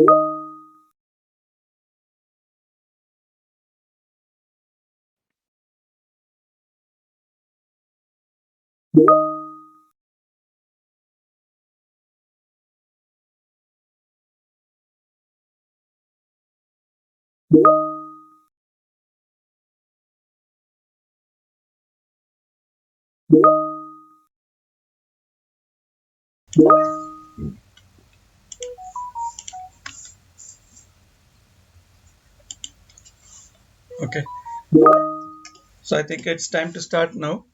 Okay, so I think it's time to start now.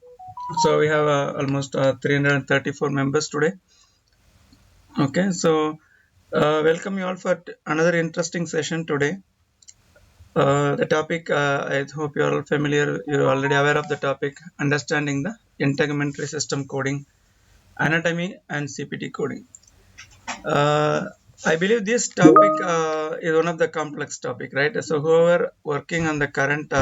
So we have almost 334 members today. Okay, so welcome you all for another interesting session today. The topic, I hope you're all familiar, you're already aware of the topic, understanding the integumentary system coding, anatomy, and CPT coding. I believe this topic is one of the complex topic, right? So whoever working on the current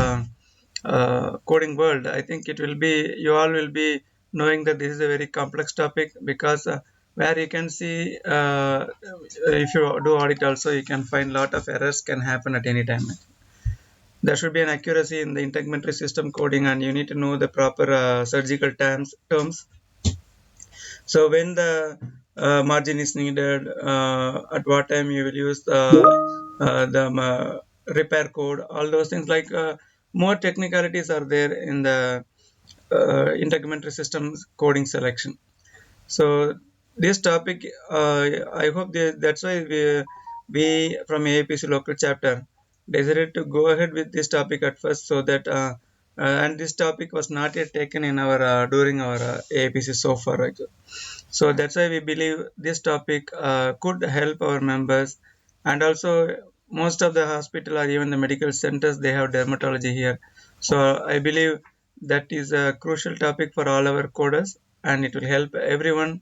coding world, I think it will be, you all will be knowing that this is a very complex topic because where you can see, if you do audit also, you can find lot of errors can happen at any time. There should be an accuracy in the integumentary system coding, and you need to know the proper surgical terms. So when the margin is needed, at what time you will use the repair code, all those things, like more technicalities are there in the integumentary systems coding selection. So this topic, I hope that's why we from AAPC local chapter decided to go ahead with this topic at first, so that and this topic was not yet taken in our during our AAPC so far. Right? So that's why we believe this topic could help our members, and also most of the hospital or even the medical centers, they have dermatology here. So I believe that is a crucial topic for all our coders, and it will help everyone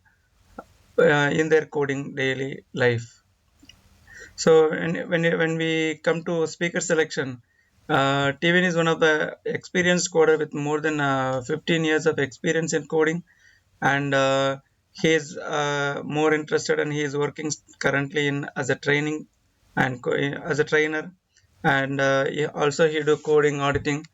in their coding daily life. So when we come to speaker selection, Tivin is one of the experienced coder with more than 15 years of experience in coding, and he is more interested, and he is working currently in as a training and as a trainer, and also he do coding auditing,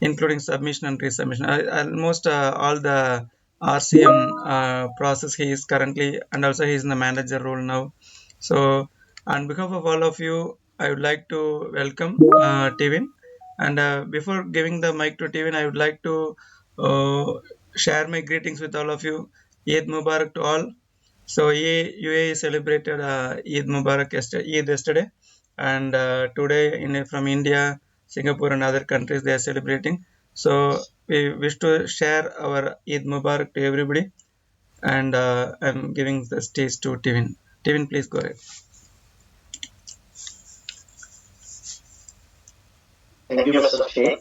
including submission and resubmission. Almost all the RCM process he is currently, and also he is in the manager role now. So, on behalf of all of you, I would like to welcome Tivin. And before giving the mic to Tivin, I would like to uh, share my greetings with all of you. Eid Mubarak to all. So, UAE celebrated Eid Mubarak yesterday, and today from India, Singapore, and other countries they are celebrating. So we wish to share our Eid Mubarak to everybody, and I'm giving the stage to Tivin. Tivin, please go ahead. Thank you, Mr. Sheikh.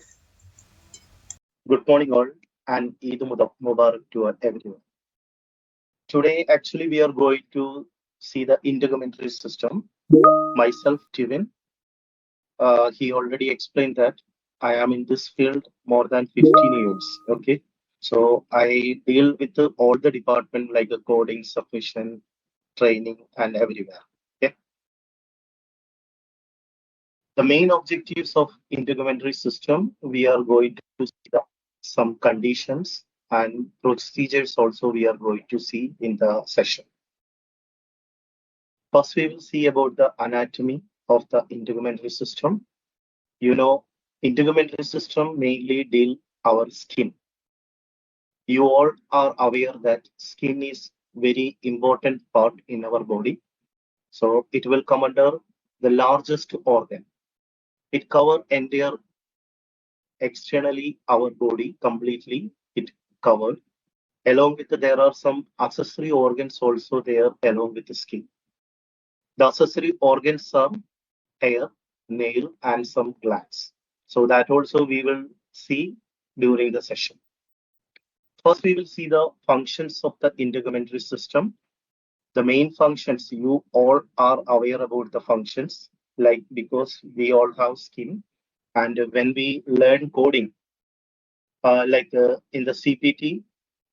Good morning, all, and Eid Mubarak to everyone. Today, actually, we are going to see the integumentary system. Myself, Tivin, he already explained that I am in this field more than 15 years. Okay, so I deal with all the department like the coding, submission, training, and everywhere. Okay, the main objectives of integumentary system, we are going to see some conditions and procedures also we are going to see in the session. First, we will see about the anatomy of the integumentary system. You know, integumentary system mainly deal our skin. You all are aware that skin is very important part in our body. So it will come under the largest organ. It cover entire externally our body completely. It covered. Along with there are some accessory organs also there along with the skin. The accessory organs are hair, nail, and some glands. So that also we will see during the session. First, we will see the functions of the integumentary system. The main functions, you all are aware about the functions, like because we all have skin. And when we learn coding, in the CPT,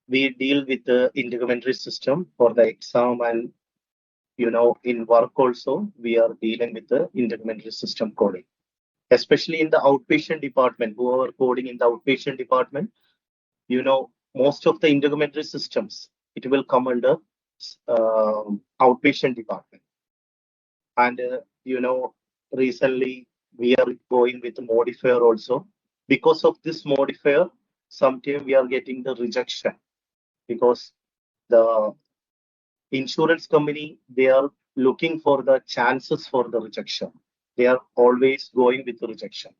we deal with the integumentary system for the exam, and in work also, we are dealing with the integumentary system coding, especially in the outpatient department. Who are coding in the outpatient department, most of the integumentary systems, it will come under outpatient department. And, recently we are going with modifier also. Because of this modifier, sometimes we are getting the rejection because the insurance company, they are looking for the chances for the rejection. They are always going with the rejection.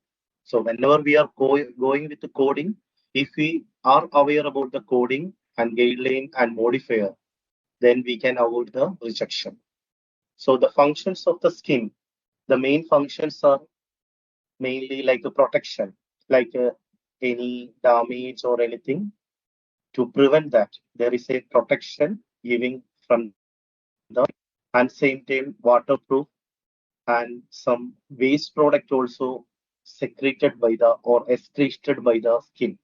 So whenever we are going with the coding, if we are aware about the coding and guideline and modifier, then we can avoid the rejection. So the functions of the scheme, the main functions are mainly like a protection, like any damage or anything. To prevent that, there is a protection giving from the, and same time waterproof, and some waste product also secreted by the or excreted by the skin,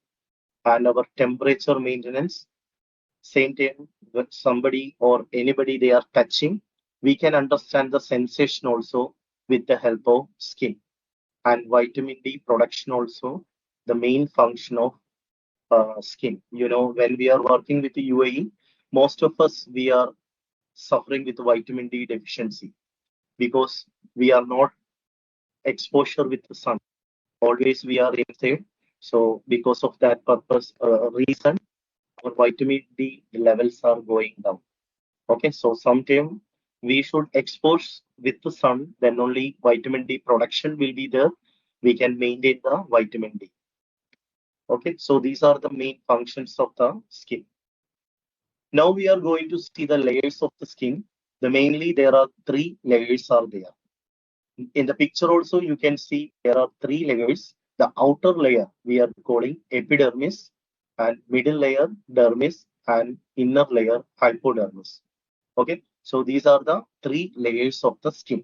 and our temperature maintenance. Same time, when somebody or anybody they are touching, we can understand the sensation also with the help of skin. And vitamin D production also, the main function of skin. When we are working with the UAE, most of us, we are suffering with vitamin D deficiency because we are not exposure with the sun. Always we are inside. So because of that purpose, reason, our vitamin D levels are going down. Okay, so sometime we should expose with the sun, then only vitamin D production will be there. We can maintain the vitamin D. Okay, so these are the main functions of the skin. Now we are going to see the layers of the skin. Mainly there are three layers are there. In the picture also you can see there are three layers. The outer layer we are calling epidermis, and middle layer dermis, and inner layer hypodermis. Okay, so these are the three layers of the skin.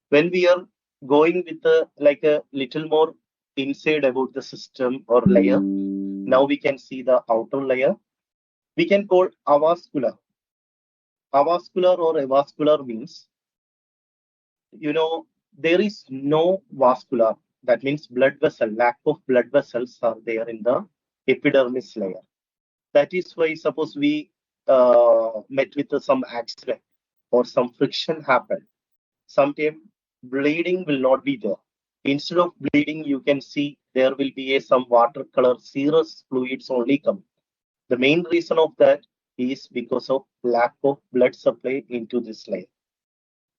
When we are going with like a little more inside about the system or layer, now we can see the outer layer. We can call avascular. Avascular or avascular means, there is no vascular. That means blood vessel, lack of blood vessels are there in the epidermis layer. That is why suppose we met with some accident or some friction happened, sometimes bleeding will not be there. Instead of bleeding, you can see there will be some watercolor serous fluids only come. The main reason of that is because of lack of blood supply into this layer.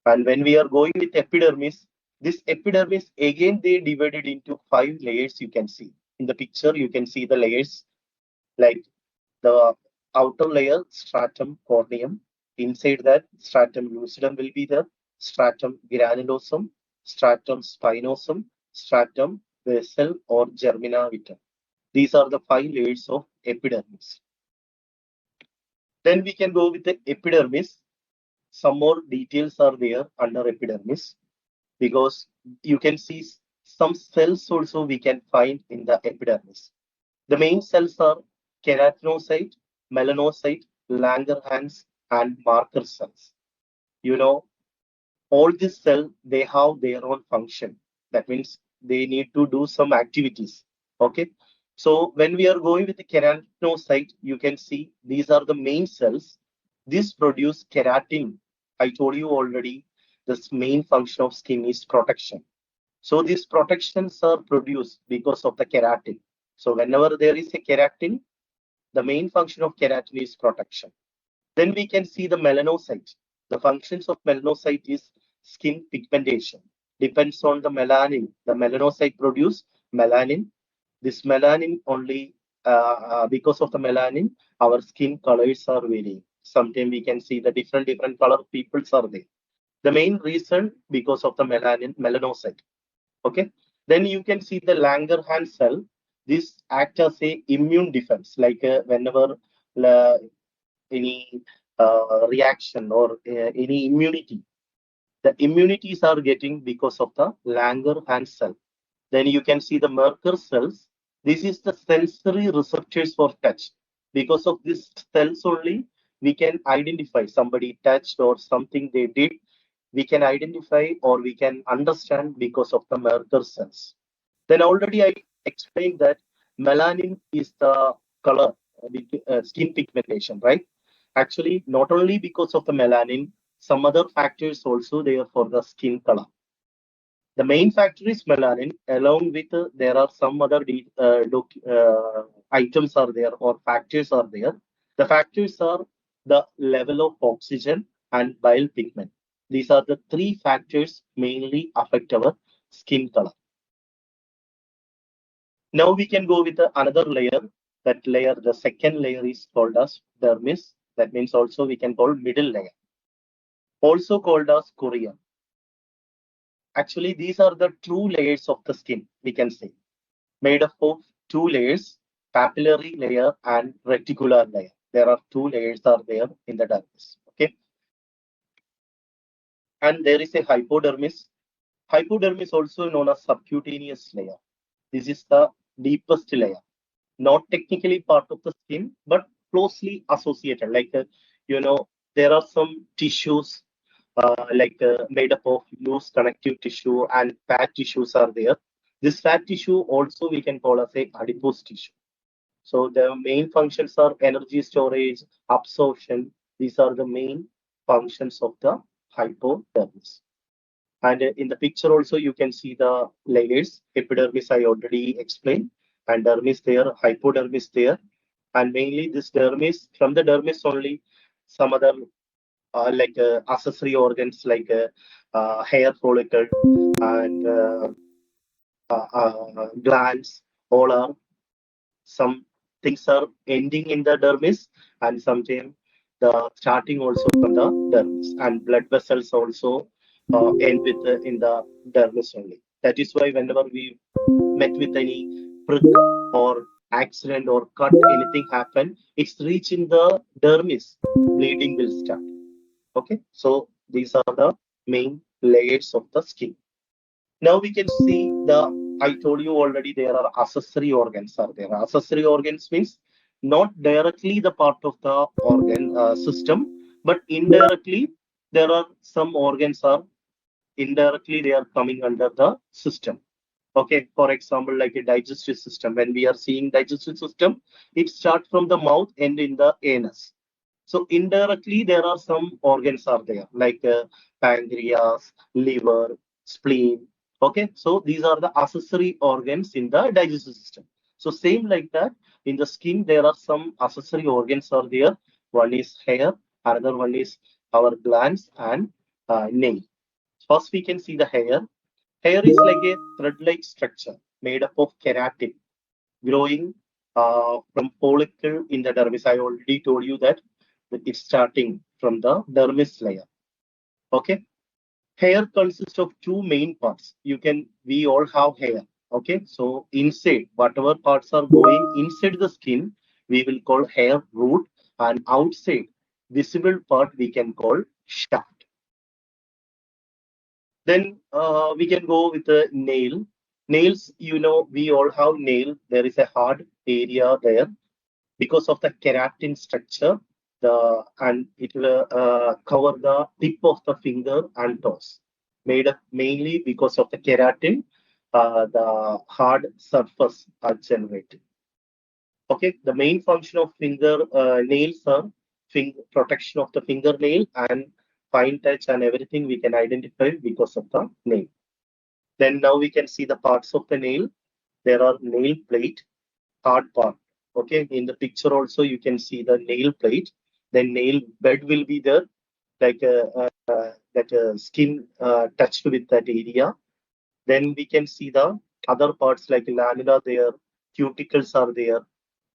And when we are going with epidermis, this epidermis again they divided into 5 layers. You can see in the picture, you can see the layers like the outer layer, stratum corneum. Inside that, stratum lucidum will be there, stratum granulosum, stratum spinosum, stratum basal or germina vitae. These are the 5 layers of epidermis. Then we can go with the epidermis. Some more details are there under epidermis because you can see some cells also we can find in the epidermis. The main cells are keratinocyte, melanocyte, Langerhans, and marker cells. All these cells, they have their own function. That means they need to do some activities. Okay. So when we are going with the keratinocyte, you can see these are the main cells. This produce keratin. I told you already, this main function of skin is protection. So these protections are produced because of the keratin. So whenever there is a keratin, the main function of keratin is protection. Then we can see the melanocyte. The functions of melanocyte is skin pigmentation. Depends on the melanin. The melanocyte produce melanin. This melanin only, because of the melanin, our skin colors are varying. Sometimes we can see the different color peoples are there. The main reason because of the melanocyte. Okay. Then you can see the Langerhans cell. This acts as a immune defense, like whenever any reaction or any immunity, the immunities are getting because of the Langerhans cell. Then you can see the Merkel cells. This is the sensory receptors for touch. Because of these cells only, we can identify somebody touched or something they did. We can identify or we can understand because of the Merkel cells. Then already I explained that melanin is the color, skin pigmentation, right? Actually, not only because of the melanin, some other factors also there for the skin color. The main factor is melanin, along with there are some other items are there or factors are there. The factors are the level of oxygen and bile pigment. These are the three factors mainly affect our skin color. Now we can go with another layer. That layer, the second layer is called as dermis. That means also we can call middle layer, also called as corium. Actually, these are the true layers of the skin, we can say, made up of two layers, papillary layer and reticular layer. There are two layers are there in the dermis. Okay. And there is a hypodermis. Hypodermis also known as subcutaneous layer. This is the deepest layer, not technically part of the skin, but closely associated. Like, there are some tissues made up of loose connective tissue and fat tissues are there. This fat tissue also we can call as a adipose tissue. So the main functions are energy storage, absorption. These are the main functions of the hypodermis. And in the picture also, you can see the layers. Epidermis, I already explained, and dermis there, hypodermis there. And mainly this dermis, from the dermis only, some other accessory organs like hair follicle and glands, all are some things are ending in the dermis, and sometimes the starting also from the dermis, and blood vessels also end with in the dermis only. That is why whenever we met with any prick or accident or cut, anything happen, it's reaching the dermis, bleeding will start. Okay, so these are the main layers of the skin. Now we can see I told you already there are accessory organs are there. Accessory organs means not directly the part of the organ system, but indirectly there are some organs are indirectly they are coming under the system. Okay, for example, like a digestive system. When we are seeing digestive system, it starts from the mouth and in the anus. So indirectly, there are some organs are there, like pancreas, liver, spleen. Okay, so these are the accessory organs in the digestive system. So same like that, in the skin, there are some accessory organs are there. One is hair, another one is our glands and nail. First, we can see the hair. Hair is like a thread-like structure made up of keratin growing from follicle in the dermis. I already told you that it's starting from the dermis layer. Okay. Hair consists of two main parts. We all have hair. Okay. So inside, whatever parts are going inside the skin, we will call hair root, and outside, visible part we can call shaft. Then we can go with the nail. Nails, we all have nail. There is a hard area there because of the keratin structure. And it will cover the tip of the finger and toes. Made up mainly because of the keratin, the hard surface are generated. Okay, the main function of finger nails are protection of the fingernail and fine touch and everything we can identify because of the nail. Then now we can see the parts of the nail. There are nail plate, hard part. Okay, in the picture also you can see the nail plate. Then nail bed will be there, like that skin touched with that area. Then we can see the other parts like lamina there, cuticles are there.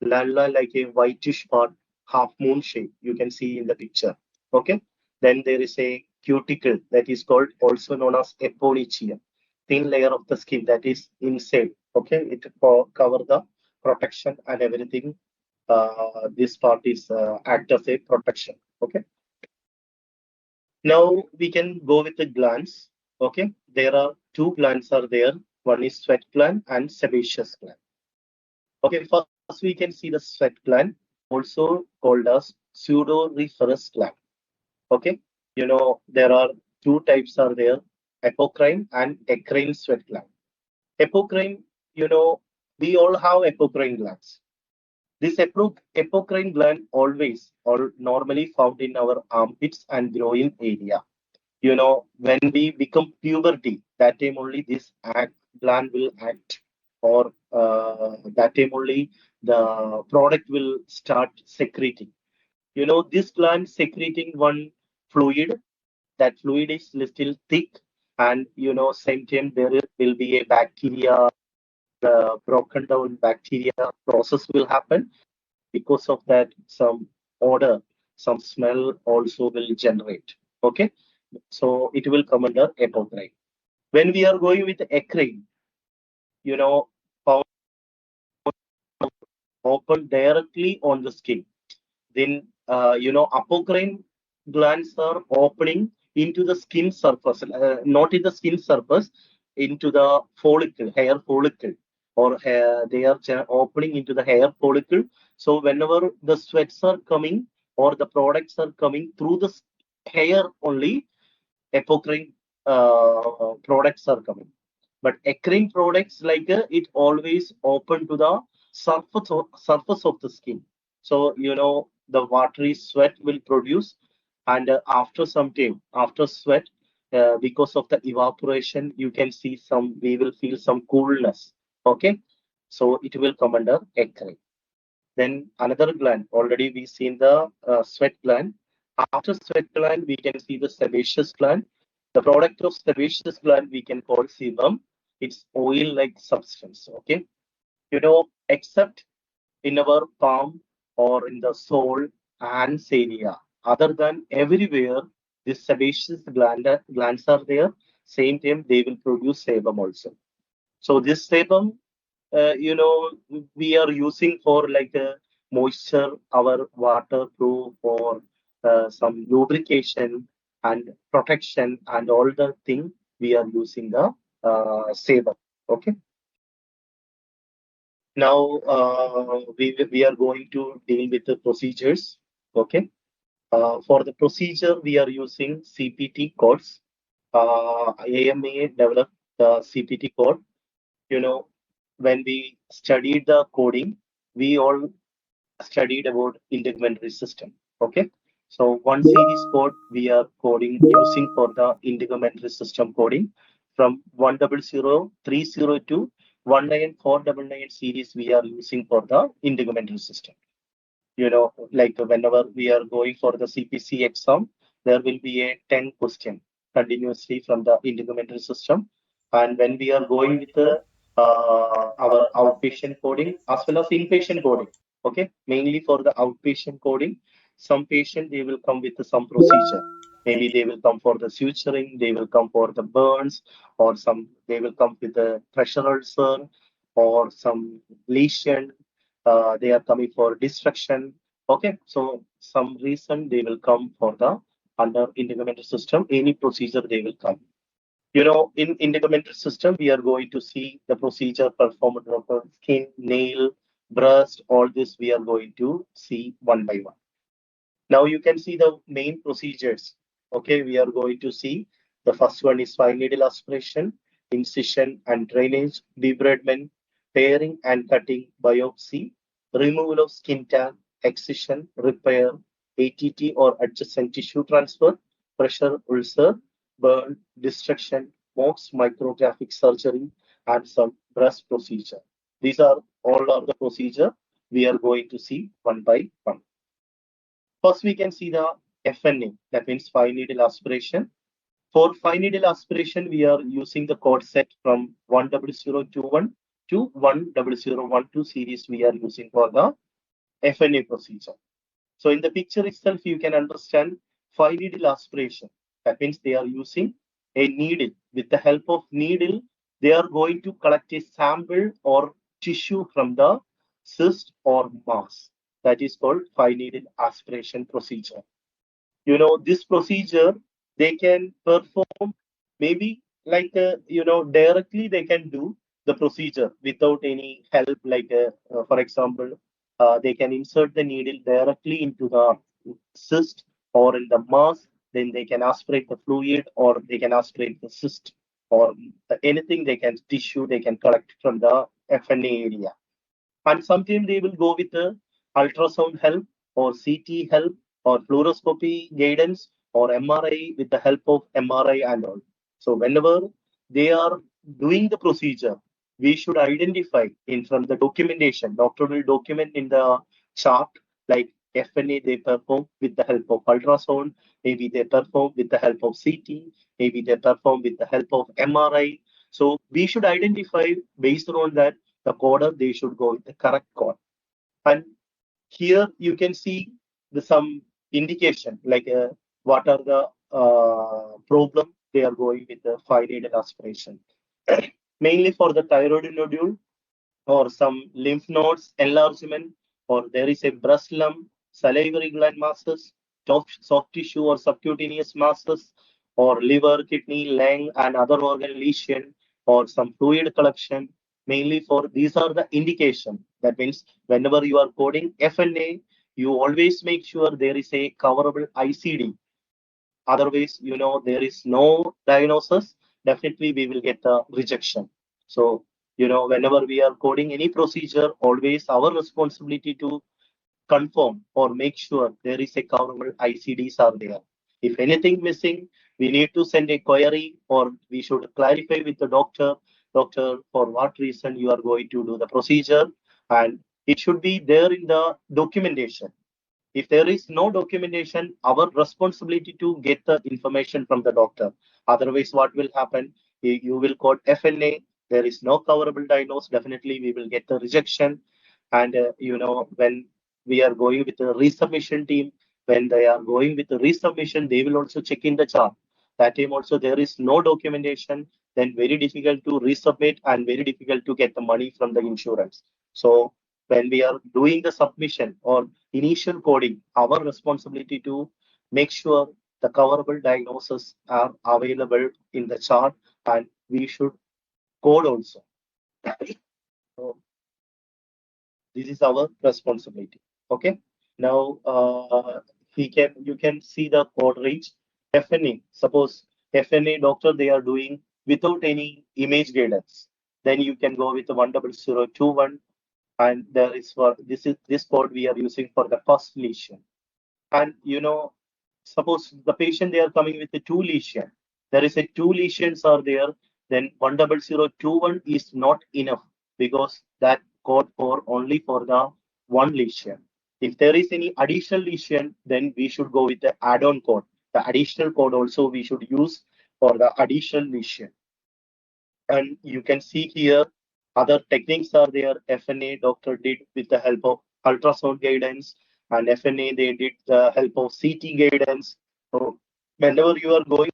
Lamina like a whitish part, half moon shape. You can see in the picture. Okay. Then there is a cuticle that is called also known as eponychium, thin layer of the skin that is inside. Okay, it cover the protection and everything. This part is act as a protection. Okay. Now we can go with the glands. Okay, there are two glands are there. One is sweat gland and sebaceous gland. Okay, first we can see the sweat gland, also called as pseudoreferous gland. Okay, there are two types are there: apocrine and eccrine sweat gland. Apocrine, we all have apocrine glands. This apocrine gland always or normally found in our armpits and groin area. When we become puberty, that time only this gland will act, or that time only the product will start secreting. This gland secreting one fluid. That fluid is little thick, and same time will be a bacteria, broken down bacteria process will happen. Because of that, some odor, some smell also will generate. Okay, so it will come under apocrine. When we are going with eccrine, found open directly on the skin. Then, apocrine glands are opening into the skin surface, not in the skin surface, into the follicle, hair follicle, or they are opening into the hair follicle. So whenever the sweats are coming or the products are coming through the hair only, apocrine products are coming. But eccrine products, like it always open to the surface of the skin. So the watery sweat will produce, and after some time, after sweat, because of the evaporation, you can see we will feel some coolness. Okay, so it will come under eccrine. Then another gland, already we seen the sweat gland. After sweat gland, we can see the sebaceous gland. The product of sebaceous gland we can call sebum. It's oil-like substance. Okay, except in our palm or in the sole and area. Other than everywhere, this sebaceous glands are there. Same time, they will produce sebum also. So this sebum, we are using for like moisture, our waterproof, or some lubrication and protection, and all the thing we are using the sebum. Okay. Now we are going to deal with the procedures. Okay. For the procedure, we are using CPT codes. AMA developed the CPT code. When we studied the coding, we all studied about integumentary system. Okay. So one series code we are coding using for the integumentary system coding from 10030 to 19499 series we are using for the integumentary system. Like whenever we are going for the CPC exam, there will be a 10 question continuously from the integumentary system. And when we are going with our outpatient coding as well as inpatient coding, okay, mainly for the outpatient coding, some patient they will come with some procedure. Maybe they will come for the suturing, they will come for the burns, or they will come with a pressure ulcer or some lesion, they are coming for destruction. Okay, so some reason they will come for the under integumentary system, any procedure they will come. In integumentary system, we are going to see the procedure performed on skin, nail, breast, all this we are going to see one by one. Now you can see the main procedures. Okay, we are going to see the first one is fine needle aspiration, incision and drainage, debridement, tearing and cutting, biopsy, removal of skin tag, excision, repair, ATT or adjacent tissue transfer, pressure ulcer, burn, destruction, Mohs micrographic surgery, and some breast procedure. These are all of the procedure we are going to see one by one. First, we can see the FNA, that means fine needle aspiration. For fine needle aspiration, we are using the code set from 10021 to 10012 series we are using for the FNA procedure. So in the picture itself, you can understand fine needle aspiration. That means they are using a needle. With the help of needle, they are going to collect a sample or tissue from the cyst or mass. That is called fine needle aspiration procedure. This procedure, they can perform maybe like, directly they can do the procedure without any help. Like, for example, they can insert the needle directly into the cyst or in the mass, then they can aspirate the fluid or they can aspirate the cyst or anything they can tissue they can collect from the FNA area. And sometimes they will go with the ultrasound help or CT help or fluoroscopy guidance or MRI with the help of MRI and all. So whenever they are doing the procedure, we should identify in from the documentation. Doctor will document in the chart like FNA they perform with the help of ultrasound, maybe they perform with the help of CT, maybe they perform with the help of MRI. So we should identify based on that the coder, they should go with the correct code. And here you can see some indication like what are the problem they are going with the fine needle aspiration. Mainly for the thyroid nodule or some lymph nodes enlargement, or there is a breast lump, salivary gland masses, soft tissue or subcutaneous masses, or liver, kidney, lung, and other organ lesion, or some fluid collection. Mainly for these are the indication. That means whenever you are coding FNA, you always make sure there is a coverable ICD. Otherwise, there is no diagnosis, definitely we will get the rejection. So, whenever we are coding any procedure, always our responsibility to confirm or make sure there is a coverable ICDs are there. If anything missing, we need to send a query or we should clarify with the doctor, for what reason you are going to do the procedure, and it should be there in the documentation. If there is no documentation, our responsibility to get the information from the doctor. Otherwise, what will happen? You will code FNA. There is no coverable diagnose. Definitely, we will get the rejection. And when we are going with the resubmission team, when they are going with the resubmission, they will also check in the chart. That time also there is no documentation. Then very difficult to resubmit and very difficult to get the money from the insurance. So when we are doing the submission or initial coding, our responsibility to make sure the coverable diagnoses are available in the chart and we should code also. So this is our responsibility. Okay. Now you can see the code range. FNA. Suppose FNA doctor they are doing without any image guidance. Then you can go with the 10021 and there is for this code we are using for the first lesion. And suppose the patient they are coming with a two lesion, there is a two lesions are there, then 10021 is not enough because that code for only for the one lesion. If there is any additional lesion, then we should go with the add-on code. The additional code also we should use for the additional lesion. And you can see here other techniques are there. FNA doctor did with the help of ultrasound guidance, and FNA they did the help of CT guidance. So whenever you are going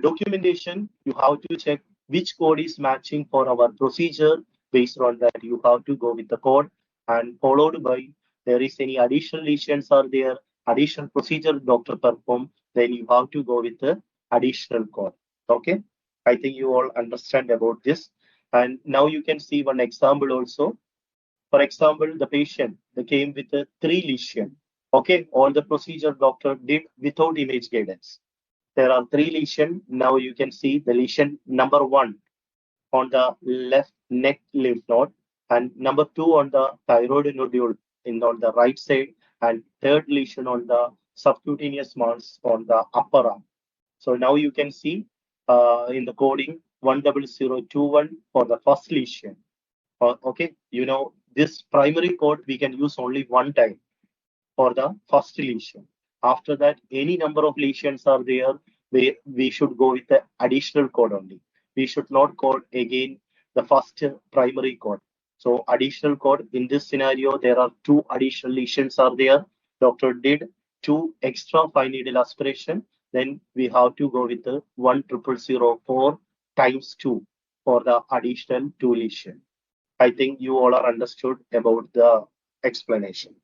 documentation, you have to check which code is matching for our procedure. Based on that, you have to go with the code and followed by there is any additional lesions are there, additional procedure doctor perform, then you have to go with the additional code. Okay. I think you all understand about this. And now you can see one example also. For example, the patient they came with a three lesion. Okay, all the procedure doctor did without image guidance. There are three lesions. Now you can see the lesion number one on the left neck lymph node, and number two on the thyroid nodule on the right side, and third lesion on the subcutaneous mass on the upper arm. So now you can see in the coding 10021 for the first lesion. Okay, this primary code we can use only one time for the first lesion. After that, any number of lesions are there, we should go with the additional code only. We should not code again the first primary code. So additional code in this scenario, there are two additional lesions are there. Doctor did two extra fine needle aspiration. Then we have to go with the 10004 times 2 for the additional two lesion. I think you all are understood about the explanation.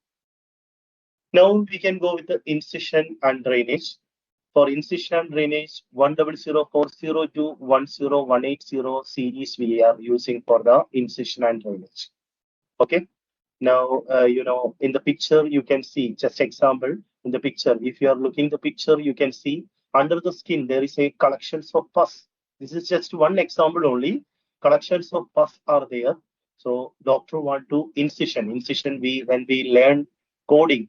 Now we can go with the incision and drainage. For incision and drainage, 10040 to 10180 series we are using for the incision and drainage. Okay. Now, in the picture, you can see, just example, in the picture, if you are looking the picture, you can see under the skin, there is a collections of pus. This is just one example only. Collections of pus are there. So doctor want to incision. Incision, when we learn coding,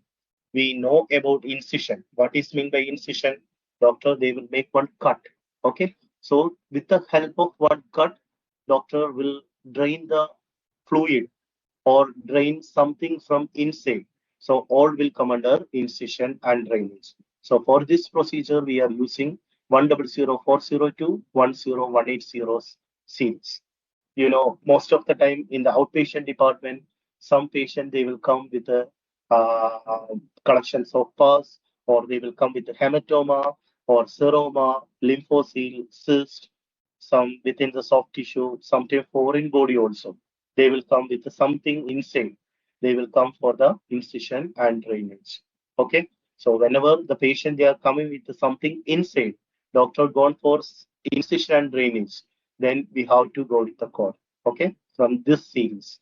we know about incision. What is mean by incision? Doctor, they will make one cut. Okay. So with the help of one cut, doctor will drain the fluid or drain something from inside. So all will come under incision and drainage. So for this procedure, we are using 100402 10180 series. Most of the time in the outpatient department, some patient they will come with a collections of pus, or they will come with a hematoma or seroma, lymphocyte, cyst, some within the soft tissue, sometimes foreign body also. They will come with something inside. They will come for the incision and drainage. Okay. So whenever the patient they are coming with something inside, doctor gone for incision and drainage, then we have to go with the cord. Okay, from this series.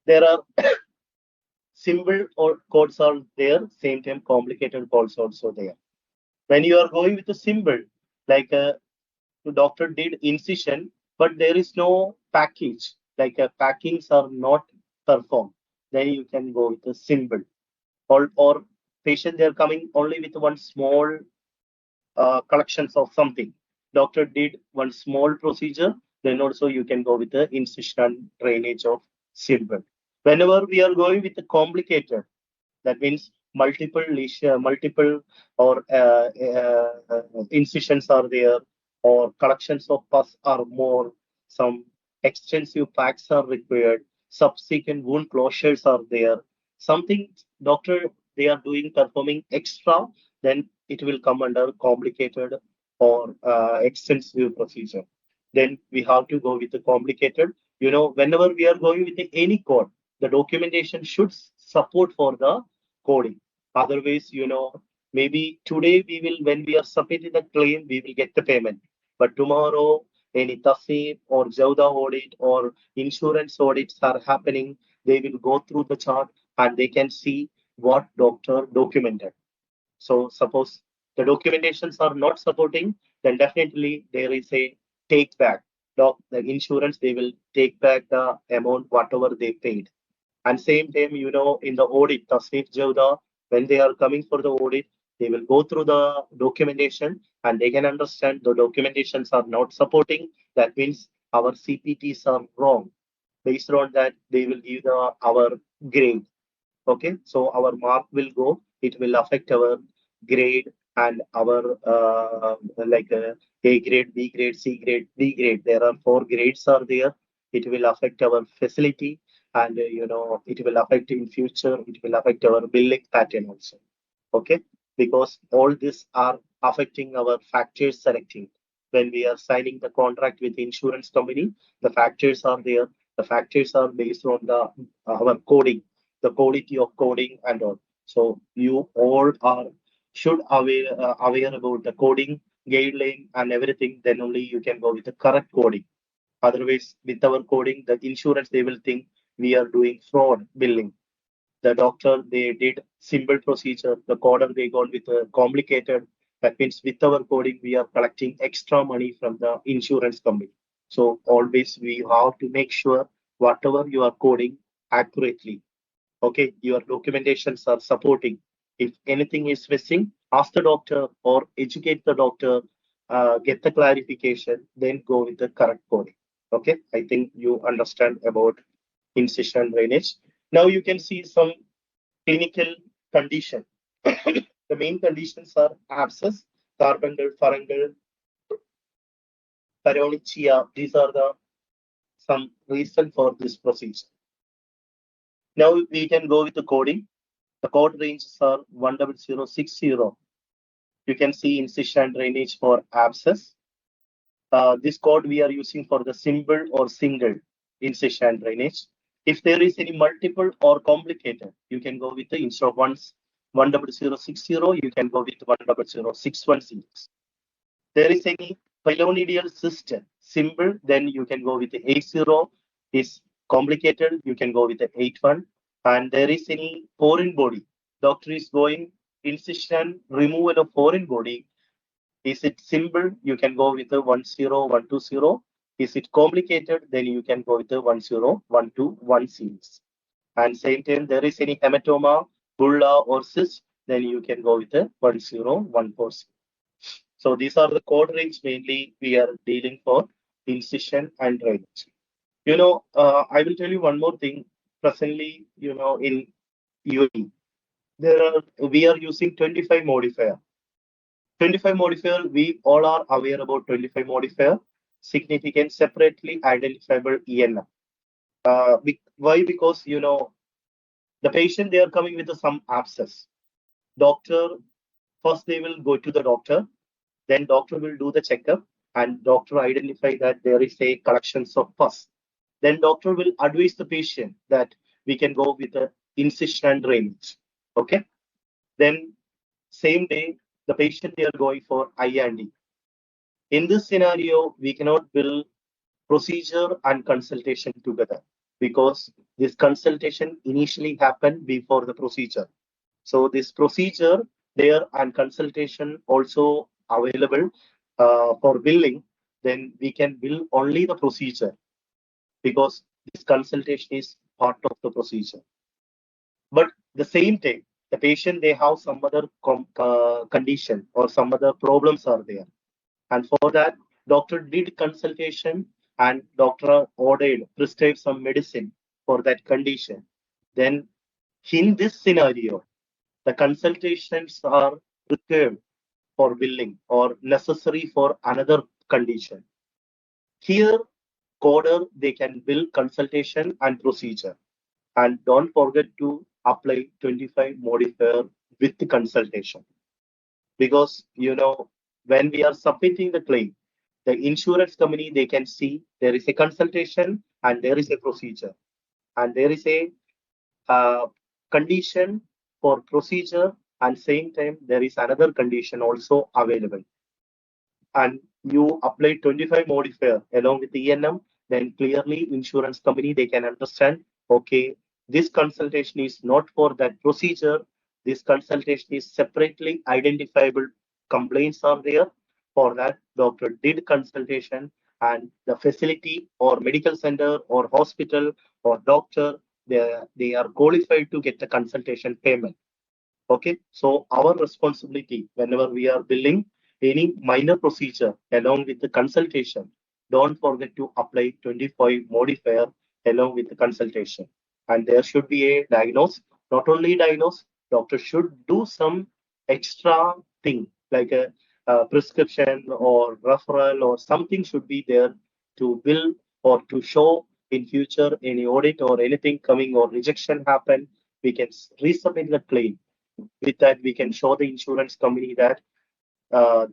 There are simple or codes are there, same time complicated codes also there. When you are going with a symbol, like the doctor did incision, but there is no package, like packings are not performed, then you can go with a symbol. Or patient they are coming only with one small collections of something. Doctor did one small procedure, then also you can go with the incision drainage of silver. Whenever we are going with the complicated, that means multiple lesion, multiple or incisions are there, or collections of pus are more. Some extensive packs are required. Subsequent wound closures are there. Something doctor they are doing performing extra, then it will come under complicated or extensive procedure. Then we have to go with the complicated. Whenever we are going with any code, the documentation should support for the coding. Otherwise, maybe today we will, when we are submitting the claim, we will get the payment. But tomorrow, any TASIP or JAUDA audit or insurance audits are happening, they will go through the chart and they can see what doctor documented. So suppose the documentations are not supporting, then definitely there is a take back. The insurance, they will take back the amount, whatever they paid. And same time, in the audit, the Tasnif Javda, when they are coming for the audit, they will go through the documentation and they can understand the documentations are not supporting. That means our CPTs are wrong. Based on that, they will give our grade. Okay, so our mark will go. It will affect our grade and our like A grade, B grade, C grade, D grade. There are 4 grades are there. It will affect our facility, and it will affect in future. It will affect our billing pattern also. Okay, because all these are affecting our factors selecting. When we are signing the contract with the insurance company, the factors are there. The factors are based on the our coding, the quality of coding and all. So you all are should aware about the coding guideline and everything. Then only you can go with the correct coding. Otherwise, with our coding, the insurance they will think we are doing fraud billing. The doctor they did simple procedure. The coder they got with a complicated. That means with our coding we are collecting extra money from the insurance company. So always we have to make sure whatever you are coding accurately. Okay, your documentations are supporting. If anything is missing, ask the doctor or educate the doctor, get the clarification, then go with the correct coding. Okay, I think you understand about incision drainage. Now you can see some clinical condition. The main conditions are abscess, carbuncle, furuncle, paronychia. These are the some reason for this procedure. Now we can go with the coding. The code ranges are 10060. You can see incision drainage for abscess. This code we are using for the simple or single incision drainage. If there is any multiple or complicated, you can go with the instead of 10060, you can go with 10061. There is any pilonidal system, simple, then you can go with the 80. Is complicated, you can go with the 81. and there is any foreign body, doctor is going incision removal of foreign body. Is it simple? You can go with a 10120. Is it complicated? Then you can go with the 10121 series. And same time, there is any hematoma, bulla, or cyst, then you can go with the 1014. So these are the code range mainly we are dealing for incision and drainage. I will tell you one more thing. Presently, in UAE, we are using 25 modifier. 25 modifier, we all are aware about 25 modifier, significant separately identifiable ENM. Why? Because the patient, they are coming with some abscess. Doctor, first they will go to the doctor, then doctor will do the checkup, and doctor identify that there is a collections of pus. Then doctor will advise the patient that we can go with the incision and drainage. Okay. Then same day, the patient, they are going for I&D. In this scenario, we cannot build procedure and consultation together because this consultation initially happened before the procedure. So this procedure there and consultation also available for billing, then we can bill only the procedure because this consultation is part of the procedure. But the same time, the patient, they have some other condition or some other problems are there. And for that, doctor did consultation and doctor ordered, prescribed some medicine for that condition. Then in this scenario, the consultations are required for billing or necessary for another condition. Here, coder, they can bill consultation and procedure. And don't forget to apply 25 modifier with the consultation. Because, when we are submitting the claim, the insurance company, they can see there is a consultation and there is a procedure. And there is a uh, condition for procedure and same time there is another condition also available and you apply 25 modifier along with the ENM, then clearly insurance company, they can understand, okay, this consultation is not for that procedure. This consultation is separately identifiable complaints are there. For that, doctor did consultation and the facility or medical center or hospital or doctor, they are qualified to get the consultation payment. Okay, so our responsibility whenever we are billing any minor procedure along with the consultation, don't forget to apply 25 modifier along with the consultation. And there should be a diagnose, not only diagnose, doctor should do some extra thing like a prescription or referral or something should be there to bill or to show in future any audit or anything coming or rejection happen, we can resubmit the claim. With that, we can show the insurance company that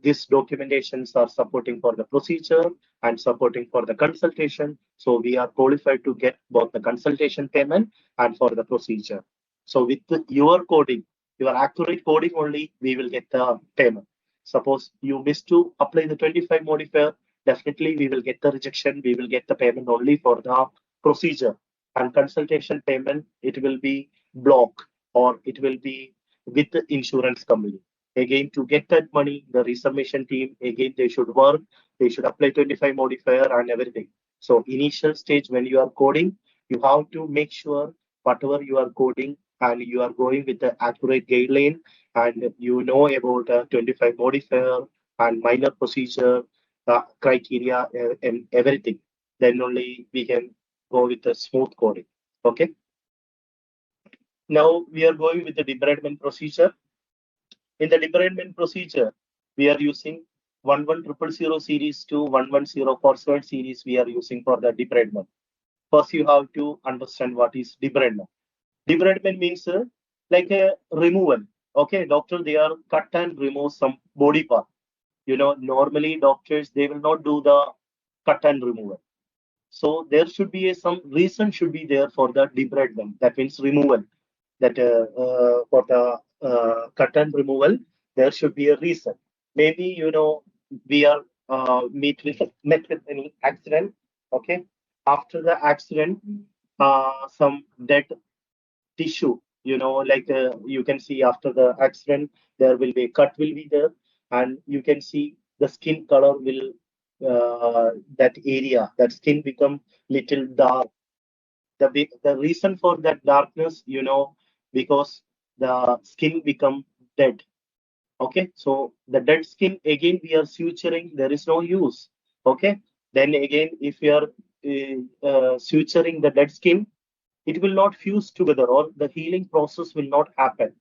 these documentations are supporting for the procedure and supporting for the consultation. So we are qualified to get both the consultation payment and for the procedure. So with your coding, your accurate coding only, we will get the payment. Suppose you miss to apply the 25 modifier, definitely we will get the rejection. We will get the payment only for the procedure and consultation payment. It will be blocked or it will be with the insurance company. Again, to get that money, the resubmission team, again, they should work, they should apply 25 modifier and everything. So initial stage when you are coding, you have to make sure whatever you are coding and you are going with the accurate guideline and you know about 25 modifier and minor procedure criteria and everything. Then only we can go with the smooth coding. Okay. Now we are going with the debridement procedure. In the debridement procedure, we are using 11000 series to 11047 series we are using for the debridement. First, you have to understand what is debridement. Debridement means like a removal. Okay, doctor, they are cut and remove some body part. Normally doctors, they will not do the cut and removal. So there should be some reason should be there for the debridement. That means removal that for the cut removal, there should be a reason. Maybe we are met with any accident. Okay, after the accident, some dead tissue, like you can see after the accident, there will be a cut will be there, and you can see the skin color will, that area, that skin become little dark. The reason for that darkness, because the skin become dead. Okay, so the dead skin again we are suturing, there is no use. Okay, then again if we are suturing the dead skin, it will not fuse together, or the healing process will not happen.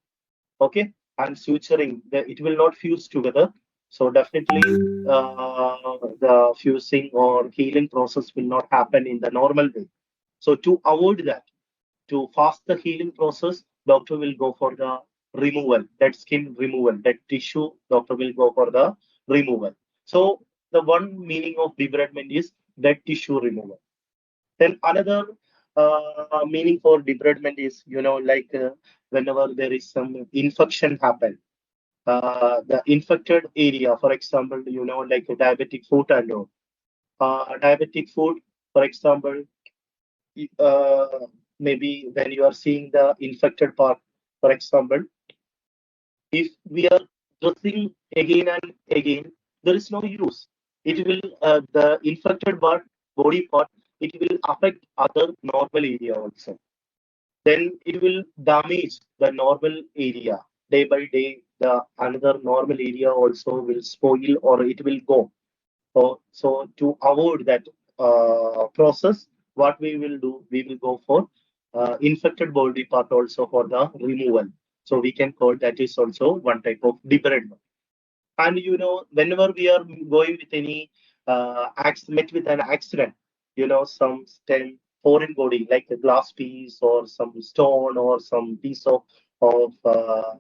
Okay, and suturing, it will not fuse together. So definitely the fusing or healing process will not happen in the normal way. So to avoid that, to fast the healing process, doctor will go for the removal, that skin removal, that tissue, doctor will go for the removal. So the one meaning of debridement is dead tissue removal. Then another meaning for debridement is, like whenever there is some infection happen, the infected area, for example, like a diabetic foot and all. Diabetic foot, for example, uh, maybe when you are seeing the infected part, for example, if we are dressing again and again, there is no use. It will, the infected part, body part, it will affect other normal area also. Then it will damage the normal area. Day by day, the another normal area also will spoil or it will go. So to avoid that process, what we will do, we will go for infected body part also for the removal. So we can call that is also one type of debridement. And whenever we are going with any met with an accident, some stem foreign body like a glass piece or some stone or some piece of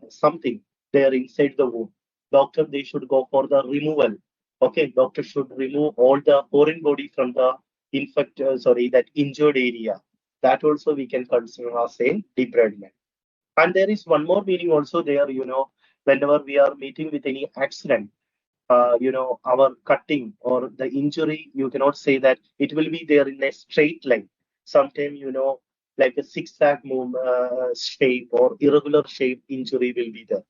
something there inside the wound. Doctor, they should go for the removal. Okay, doctor should remove all the foreign body from the that injured area. That also we can consider as a debridement. And there is one more meaning also there, whenever we are meeting with any accident, our cutting or the injury, you cannot say that it will be there in a straight line. Sometimes, like a zigzag move, shape or irregular shape injury will be there.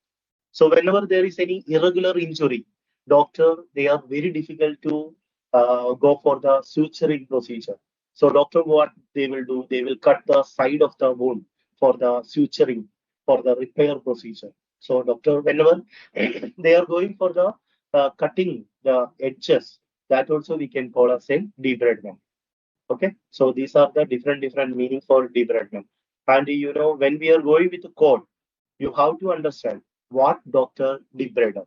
So whenever there is any irregular injury, doctor, they are very difficult to go for the suturing procedure. So doctor, what they will do, they will cut the side of the wound for the suturing, for the repair procedure. So doctor, whenever they are going for the cutting the edges, that also we can call as a debridement. Okay, so these are the different meaning for debridement. And when we are going with the code, you have to understand what doctor debrided.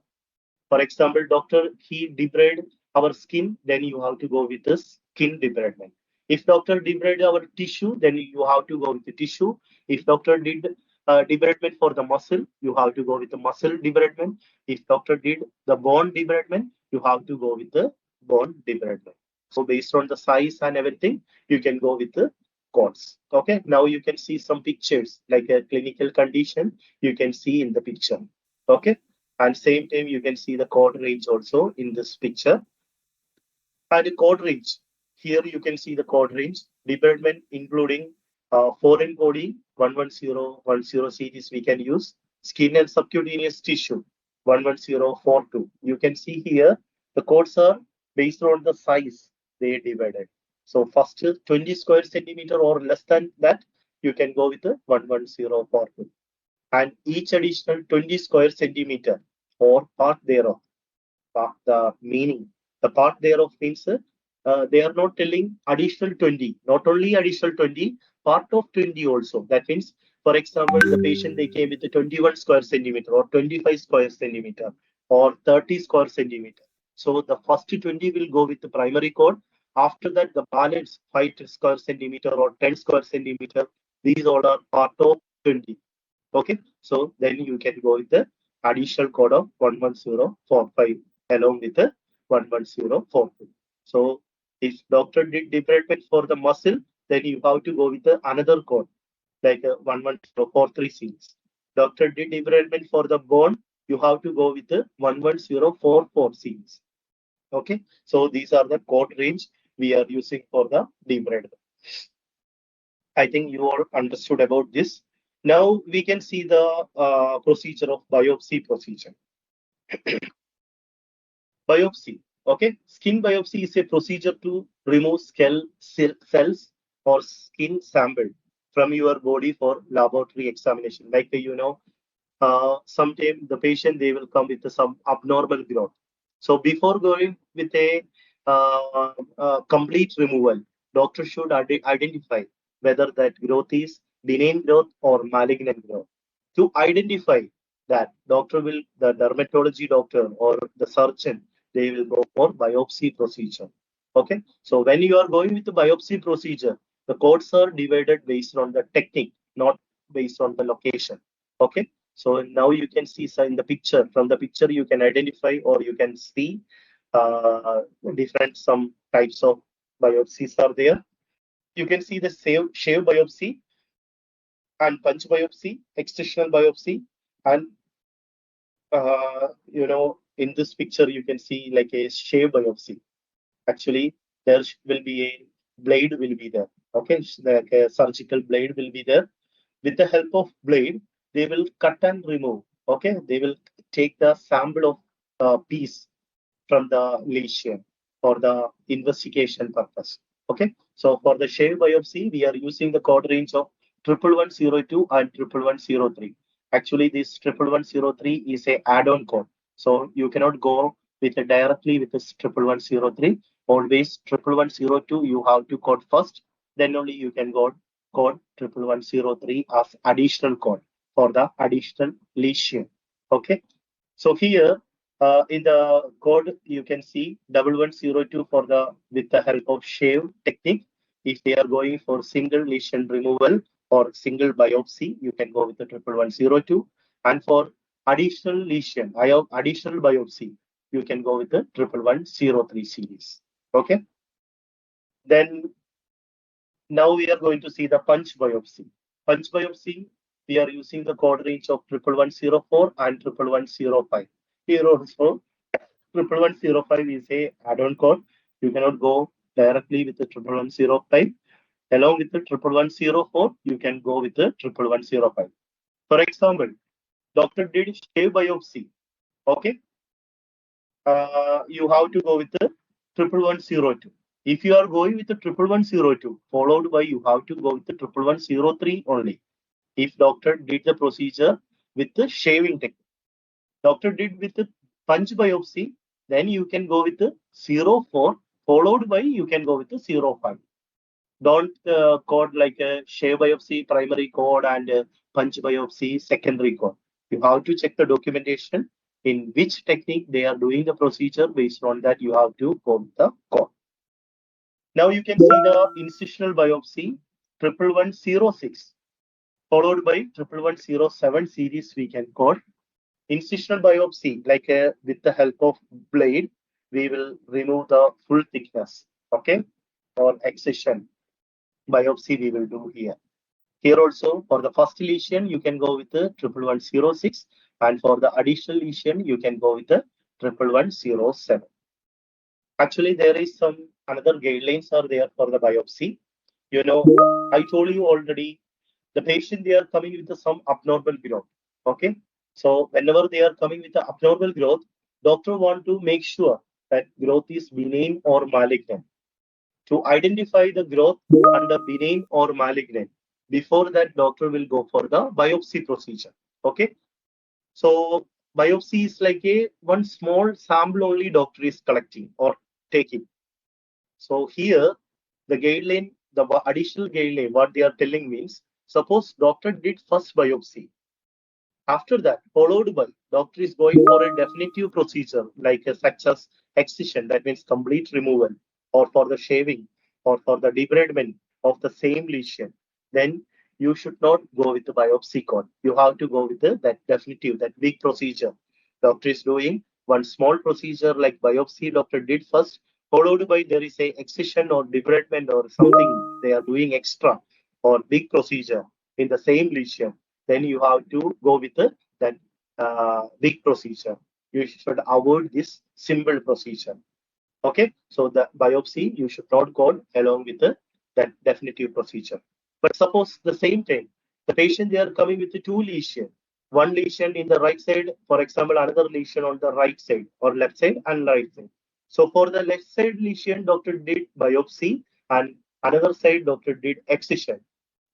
For example, doctor, he debride our skin, then you have to go with the skin debridement. If doctor debride our tissue, then you have to go with the tissue. If doctor did debridement for the muscle, you have to go with the muscle debridement. If doctor did the bone debridement, you have to go with the bone debridement. So based on the size and everything, you can go with the codes. Okay, now you can see some pictures like a clinical condition you can see in the picture. Okay, and same time you can see the chord range also in this picture. And the chord range, here you can see the chord range debridement including foreign body 11010 series we can use, skin and subcutaneous tissue 11042. You can see here the codes are based on the size they divided. So first 20 square centimeter or less than that, you can go with the 11042, and each additional 20 square centimeter or part thereof. The meaning, the part thereof means they are not telling additional 20, not only additional 20, part of 20 also. That means, for example, the patient they came with a 21 square centimeter or 25 square centimeter or 30 square centimeter. So the first 20 will go with the primary code. After that, the balance 5 square centimeter or 10 square centimeter, these all are part of 20. Okay, so then you can go with the additional code of 11045 along with the 11042. So if doctor did debridement for the muscle, then you have to go with the another code like 11043 series. Doctor did debridement for the bone, you have to go with the 11044 series. Okay, so these are the code range we are using for the debridement. I think you all understood about this. Now we can see the procedure of biopsy procedure. Biopsy. Okay, skin biopsy is a procedure to remove cells or skin sample from your body for laboratory examination. Like sometime the patient they will come with some abnormal growth. So before going with a complete removal, doctor should identify whether that growth is benign growth or malignant growth. To identify that, the dermatology doctor or the surgeon, they will go for biopsy procedure. Okay, so when you are going with the biopsy procedure, the codes are divided based on the technique, not based on the location. Okay, so now you can see, so in the picture, from the picture you can identify or you can see different some types of biopsies are there. You can see the shave biopsy and punch biopsy, excisional biopsy, and in this picture you can see like a shave biopsy. Actually, there will be a blade will be there. Okay, like a surgical blade will be there. With the help of blade, they will cut and remove. Okay, they will take the sample of piece from the lesion for the investigation purpose. Okay, so for the shave biopsy, we are using the code range of 11102 and 11103. Actually, this 11103 is a add-on code, so you cannot go with directly with this 11103. Always 11102 you have to code first, then only you can go code 11103 as additional code for the additional lesion. Okay, so here in the code, you can see 1102 for the with the help of shave technique. If they are going for single lesion removal or single biopsy, you can go with the 11102. And for additional lesion, I have additional biopsy, you can go with the 11103 series. Okay. Then now we are going to see the punch biopsy. Punch biopsy, we are using the code range of 11104 and 11105. Here also 11105 is a add-on code. You cannot go directly with the 11105. Along with the 11104, you can go with the 11105. For example, doctor did shave biopsy. Okay, you have to go with the 11102. If you are going with the 11102, followed by you have to go with the 11103 only. If doctor did the procedure with the shaving technique, doctor did with the punch biopsy, then you can go with the 04, followed by you can go with the 05. Don't code like a shave biopsy primary code and punch biopsy secondary code. You have to check the documentation in which technique they are doing the procedure. Based on that, you have to code the code. Now you can see the incisional biopsy 11106, followed by 11107 series we can code. Incisional biopsy, like with the help of blade, we will remove the full thickness, okay, or excision biopsy we will do here. Here also, for the first lesion, you can go with the 11106, and for the additional lesion, you can go with the 11107. Actually, there is some another guidelines are there for the biopsy. I told you already, the patient they are coming with some abnormal growth. Okay, so whenever they are coming with the abnormal growth, doctor want to make sure that growth is benign or malignant. To identify the growth under benign or malignant, before that doctor will go for the biopsy procedure. Okay, so biopsy is like a one small sample only doctor is collecting or taking. So here the guideline, the additional guideline, what they are telling means, suppose doctor did first biopsy. After that, followed by doctor is going for a definitive procedure like such as excision, that means complete removal, or for the shaving, or for the debridement of the same lesion. Then you should not go with the biopsy code. You have to go with that definitive, that big procedure. Doctor is doing one small procedure like biopsy. Doctor did first, followed by there is a excision or debridement or something they are doing extra or big procedure in the same lesion, then you have to go with that big procedure. You should avoid this simple procedure. Okay, so the biopsy you should not go along with that definitive procedure. But suppose the same time The patient, they are coming with two lesions. One lesion in the right side, for example, another lesion on the right side or left side and right side. So for the left side lesion, doctor did biopsy, and another side, doctor did excision.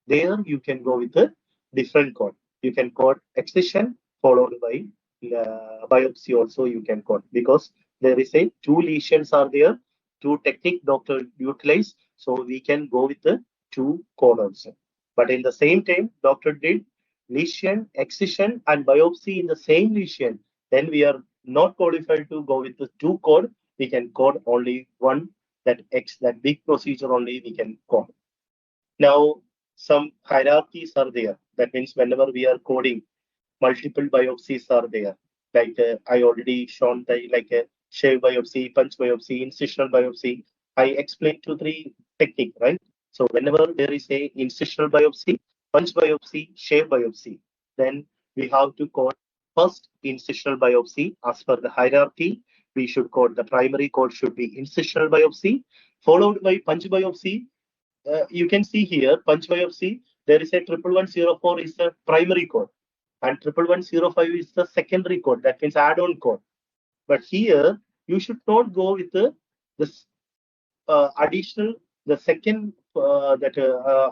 There you can go with a different code. You can code excision followed by biopsy also you can code, because there is a two lesions are there, two technique doctor utilize, so we can go with the two code also. But in the same time, doctor did lesion, excision and biopsy in the same lesion, then we are not qualified to go with the two code. We can code only one, that big procedure only we can code. Now, some hierarchies are there. That means whenever we are coding, multiple biopsies are there. Like I already shown the like a shave biopsy, punch biopsy, incisional biopsy. I explained two, three technique, right? So whenever there is a incisional biopsy, punch biopsy, shave biopsy, then we have to code first incisional biopsy as per the hierarchy. We should code the primary code should be incisional biopsy, followed by punch biopsy. You can see here punch biopsy. There is a 11104 is the primary code, and 11105 is the secondary code. That means add-on code. But here you should not go with this additional, the second that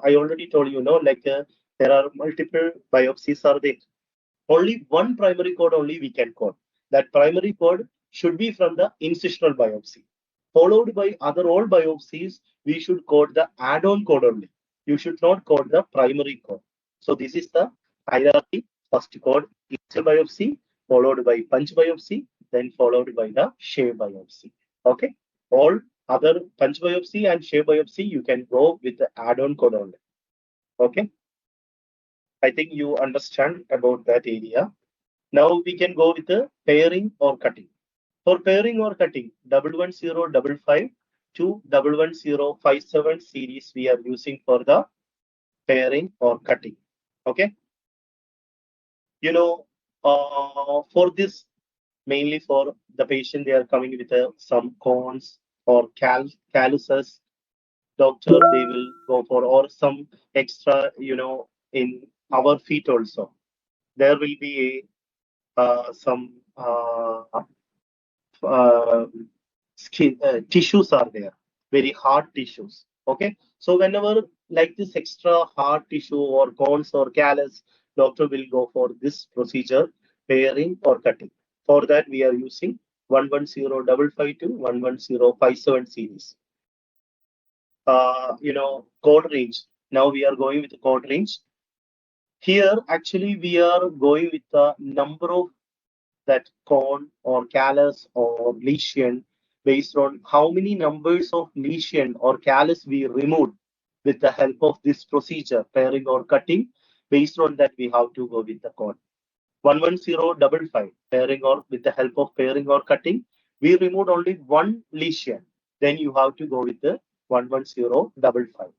I already told you, like there are multiple biopsies are there. Only one primary code only we can code. That primary code should be from the incisional biopsy. Followed by other all biopsies, we should code the add-on code only. You should not code the primary code. So this is the hierarchy. First code incisional biopsy, followed by punch biopsy, then followed by the shave biopsy. Okay. All other punch biopsy and shave biopsy, you can go with the add-on code only. Okay. I think you understand about that area. Now we can go with the pairing or cutting. For pairing or cutting, 11055 to 11057 series we are using for the pairing or cutting. Okay. For this, mainly for the patient, they are coming with some cones or calluses. Doctor, they will go for, or some extra, in our feet also. There will be some uh, skin tissues are there, very hard tissues. Okay, so whenever like this extra hard tissue or cones or callus, doctor will go for this procedure, pairing or cutting. For that, we are using 110552 to 11057 series. Code range. Now we are going with the code range. Here, actually, we are going with the number of that cone or callus or lesion based on how many numbers of lesion or callus we removed with the help of this procedure, pairing or cutting. Based on that, we have to go with the cone. 11055, pairing or with the help of pairing or cutting, we removed only one lesion. Then you have to go with the 11055.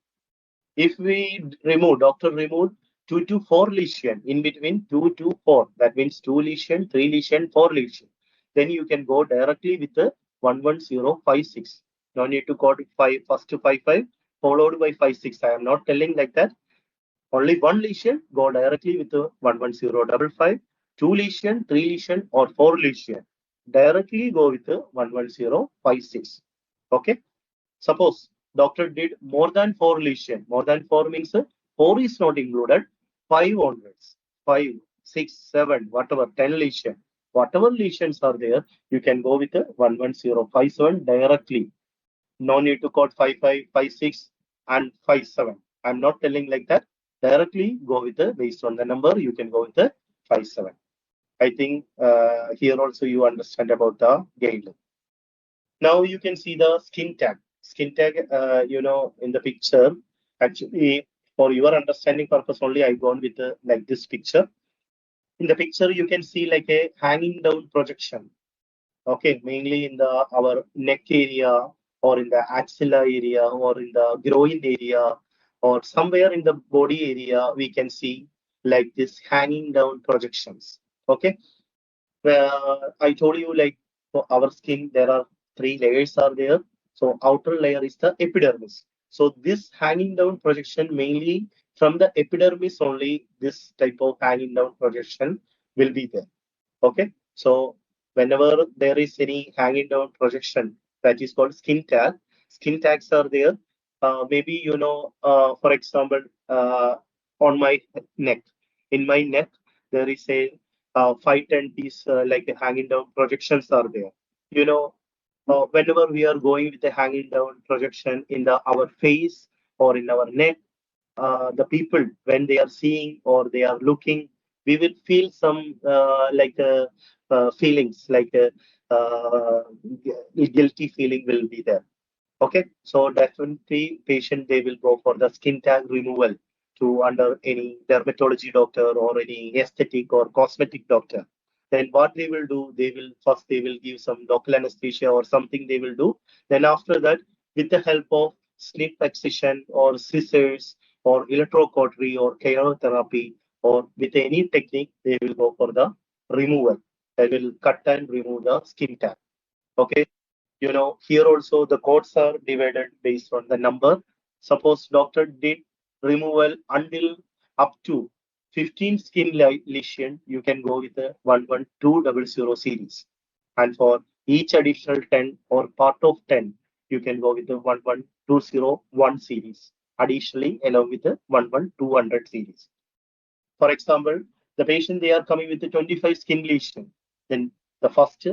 If we remove, doctor removed 2 to 4 lesion in between 2 to 4, that means 2 lesion, 3 lesion, 4 lesion. Then you can go directly with the 11056. No need to code first to 55 followed by 56. I am not telling like that. Only one lesion, go directly with the 11055. 2 lesion, 3 lesion, or 4 lesion. Directly go with the 11056. Okay. Suppose doctor did more than 4 lesion. More than 4 means 4 is not included. 5 onwards. 5, 6, 7, whatever, 10 lesion. Whatever lesions are there, you can go with the 11057 directly. No need to code 55, 56, and 57. I'm not telling like that. Directly go with the, based on the number, you can go with the 57. I think here also you understand about the guideline. Now you can see the skin tag. Skin tag, in the picture. Actually, for your understanding purpose only, I gone with like this picture. In the picture, you can see like a hanging down projection. Okay, mainly in the our neck area or in the axilla area or in the groin area or somewhere in the body area, we can see like this hanging down projections. Okay, I told you like for our skin, there are 3 layers are there. So outer layer is the epidermis. So this hanging down projection mainly From the epidermis only, this type of hanging down projection will be there. Okay, so whenever there is any hanging down projection, that is called skin tag. Skin tags are there. Maybe for example, on my neck, in my neck, there is a 510 piece like a hanging down projections are there. You know, whenever we are going with a hanging down projection in our face or in our neck, the people when they are seeing or they are looking, we will feel some feelings like a guilty feeling will be there. Okay, so definitely patient they will go for the skin tag removal to under any dermatology doctor or any aesthetic or cosmetic doctor. Then what they will do, they will give some local anesthesia or something they will do. Then after that, with the help of snip excision or scissors or electrocautery or chemotherapy or with any technique, they will go for the removal. They will cut and remove the skin tag. Okay, here also the codes are divided based on the number. Suppose doctor did removal until up to 15 skin lesion, you can go with the 11200 series. And for each additional 10 or part of 10, you can go with the 11201 series. Additionally, along with the 11200 series. For example, the patient they are coming with the 25 skin lesion. Then the first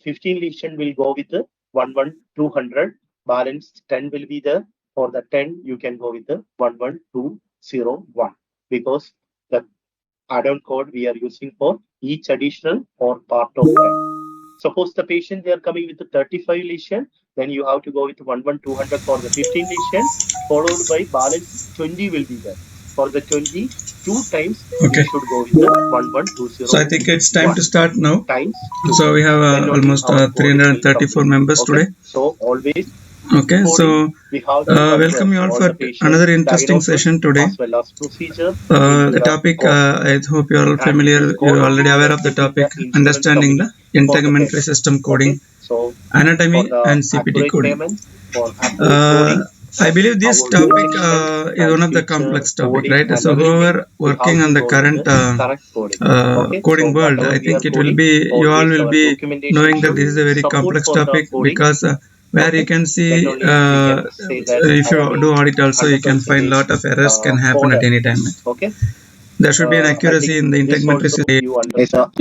15 lesion will go with the 11200. Balance 10 will be there. For the 10, you can go with the 11201 because the add-on code we are using for each additional or part of 10. Suppose the patient they are coming with the 35 lesion, then you have to go with 11200 for the 15 lesion, followed by balance 20 will be there. For the 20, two times Okay. you should go with the So I think it's time 11201 to start now. times 2. So we have Then only almost our coding will 334 complete. members Okay, today. so always Okay, so coding we have to welcome observe you all all for the another patients' interesting diagnosis session today. as well as procedure into The the topic, code. I hope you are all And familiar, this you code are only already aware of the connected with topic, the insurance understanding the company for the integumentary payment. system coding, Okay, so for anatomy, the and CPT accurate coding. payment, for accurate Uh, coding I of believe this our topic projection is and one of the future complex topic, coding right? and So everything, whoever we have working to on the go with current the correct coding. Okay, coding so world, whatever I we are think it will coding, be, you all always will our be documentation knowing that should this is a very support complex for the topic coding. because where you Okay, can then see, only we can say that if our you do audit also, you can 100% find lot of errors can happen at coder. any time. Okay, There should be an I accuracy think in the this integumentary also system. you understand.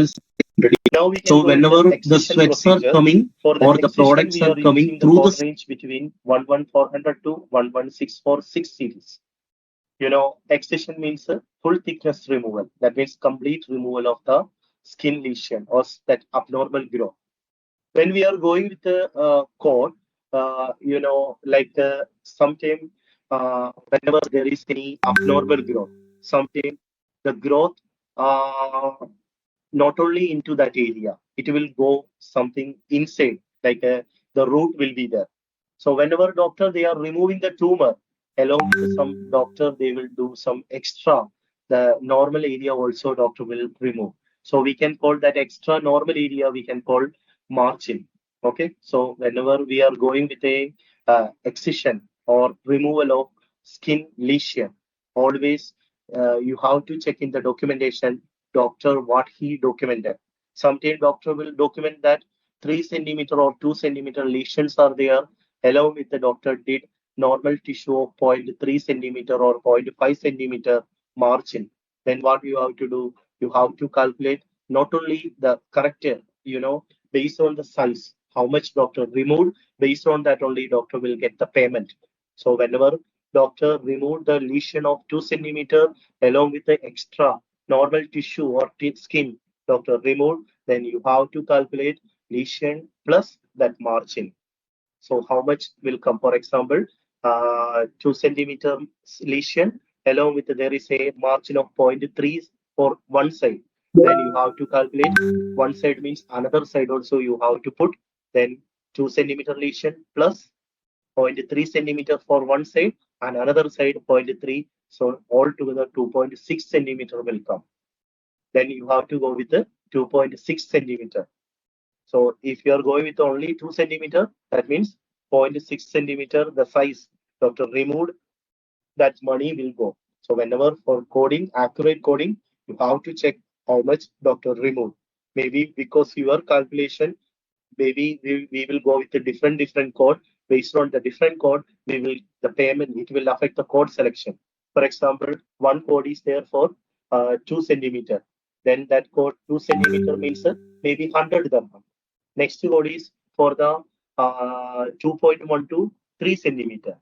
Now we can so whenever the sweats are coming or the products are coming through the range between 11400 to 11646 series. Excision means a full thickness removal. That means complete removal of the skin lesion or that abnormal growth. When we are going with the code, sometimes whenever there is any abnormal growth, sometimes the growth uh, not only into that area, it will go something inside, like the root will be there. So whenever doctor they are removing the tumor, along with some doctor they will do some extra. The normal area also doctor will remove. So we can call that extra normal area. We can call margin. Okay. So whenever we are going with a excision or removal of skin lesion, always you have to check in the documentation doctor what he documented. Sometimes doctor will document that 3 centimeter or 2 centimeter lesions are there, along with the doctor did normal tissue of 0.3 centimeter or 0.5 centimeter margin. Then what you have to do, you have to calculate not only the correct, based on the size, how much doctor removed, based on that only doctor will get the payment. So whenever doctor removed the lesion of 2 centimeter along with the extra normal tissue or skin doctor removed, then you have to calculate lesion plus that margin. So how much will come? For example, 2 centimeter lesion along with there is a margin of 0.3 for one side. Then you have to calculate one side means another side also you have to put. Then 2 centimeter lesion plus 0.3 centimeter for one side and another side 0.3. So altogether 2.6 centimeter will come. Then you have to go with the 2.6 centimeter. So if you are going with only 2 centimeter, that means 0.6 centimeter, the size doctor removed, that money will go. So whenever for coding, accurate coding, you have to check how much doctor removed. Maybe because your calculation, maybe we will go with a different code. Based on the different code, we will the payment, it will affect the code selection. For example, one code is there for 2 centimeter. Then that code 2 centimeter means maybe 100 dirham. Next code is for the 2.1 to 3 centimeter,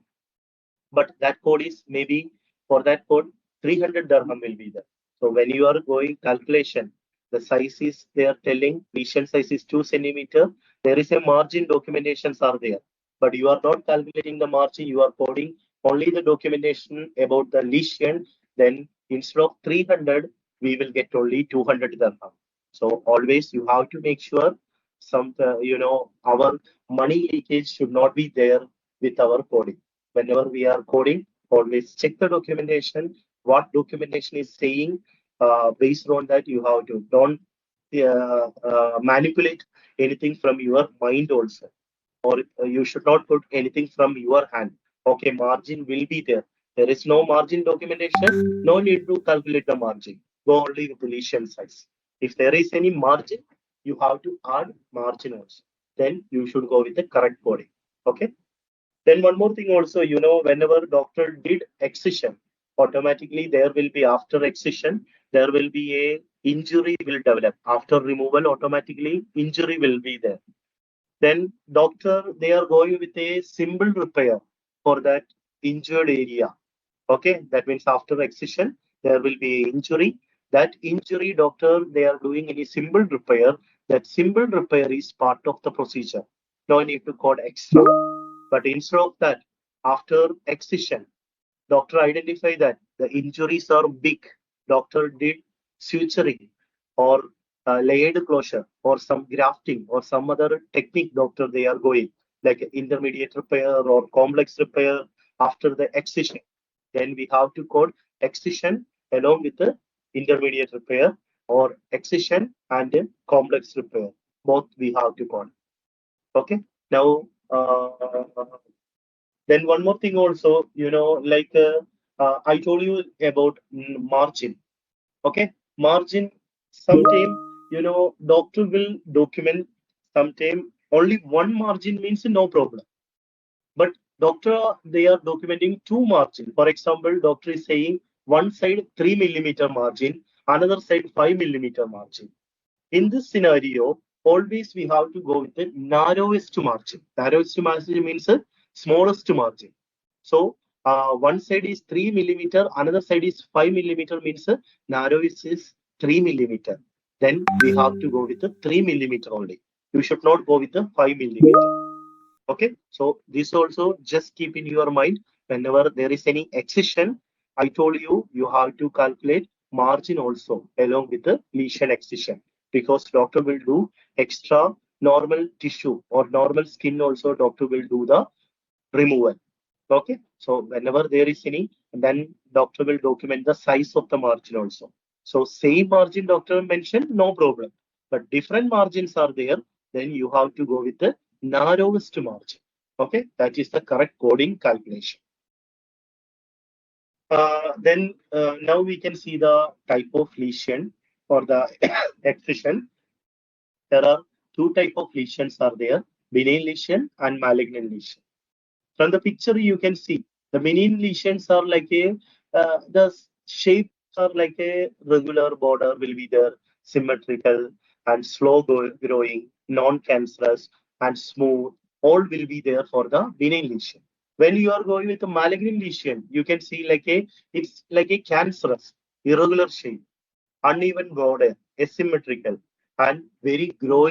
but that code is maybe for that code 300 dirham will be there. So when you are going calculation, the size is they are telling lesion size is 2 centimeter. There is a margin documentations are there, but you are not calculating the margin. You are coding only the documentation about the lesion. Then instead of 300, we will get only 200 dirham. So always you have to make sure our money leakage should not be there with our coding. Whenever we are coding, always check the documentation, what documentation is saying. Based on that, you have to don't manipulate anything from your mind also, or you should not put anything from your hand. Okay, margin will be there. There is no margin documentation, no need to calculate the margin. Go only with the lesion size. If there is any margin, you have to add margin also. Then you should go with the correct coding. Okay. Then one more thing also, whenever doctor did excision, automatically there will be after excision, there will be a injury will develop. After removal, automatically injury will be there. Then doctor, they are going with a simple repair for that injured area. Okay, that means after excision, there will be injury. That injury, doctor, they are doing any simple repair. That simple repair is part of the procedure. No need to code extra. But instead of that, after excision, doctor identify that the injuries are big. Doctor did suturing or layered closure or some grafting or some other technique. Doctor they are going like intermediate repair or complex repair after the excision. Then we have to code excision along with the intermediate repair or excision and complex repair. Both we have to code. Okay. Now, then one more thing also, I told you about margin. Okay, margin. Sometime doctor will document. Sometime only one margin means no problem. But doctor they are documenting two margin. For example, doctor is saying one side 3 millimeter margin, another side 5 millimeter margin. In this scenario, always we have to go with the narrowest margin. Narrowest margin means the smallest margin. So one side is 3 millimeter, another side is 5 millimeter means the narrowest is 3 millimeter. Then we have to go with the 3 millimeter only. You should not go with the 5 millimeter. Okay, so this also just keep in your mind whenever there is any excision. I told you you have to calculate margin also along with the lesion excision because doctor will do extra normal tissue or normal skin also doctor will do the removal. Okay, so whenever there is any, then doctor will document the size of the margin also. So same margin doctor mentioned, no problem. But different margins are there, then you have to go with the narrowest margin. Okay, that is the correct coding calculation. Then now we can see the type of lesion or the excision. There are two type of lesions are there, benign lesion and malignant lesion. From the picture, you can see the benign lesions are like the shape are like a regular border will be there, symmetrical and slow growing, non-cancerous and smooth. All will be there for the benign lesion. When you are going with a malignant lesion, you can see it's like a cancerous, irregular shape, uneven border, asymmetrical, and very grow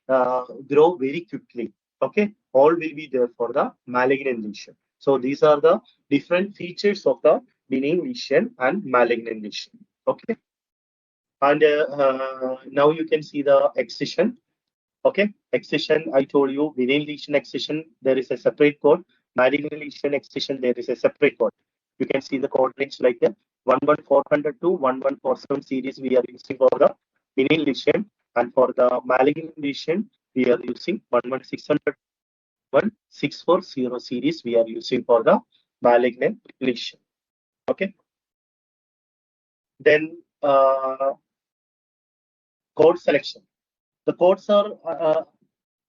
very quickly. Okay, all will be there for the malignant lesion. So these are the different features of the benign lesion and malignant lesion. Okay, and now you can see the excision. Okay, excision. I told you benign lesion excision. There is a separate code. Malignant lesion excision. There is a separate code. You can see the code links like the 11400 to 1147 series we are using for the benign lesion, and for the malignant lesion we are using 11600 1640 series we are using for the malignant lesion. Okay. Then code selection. The codes are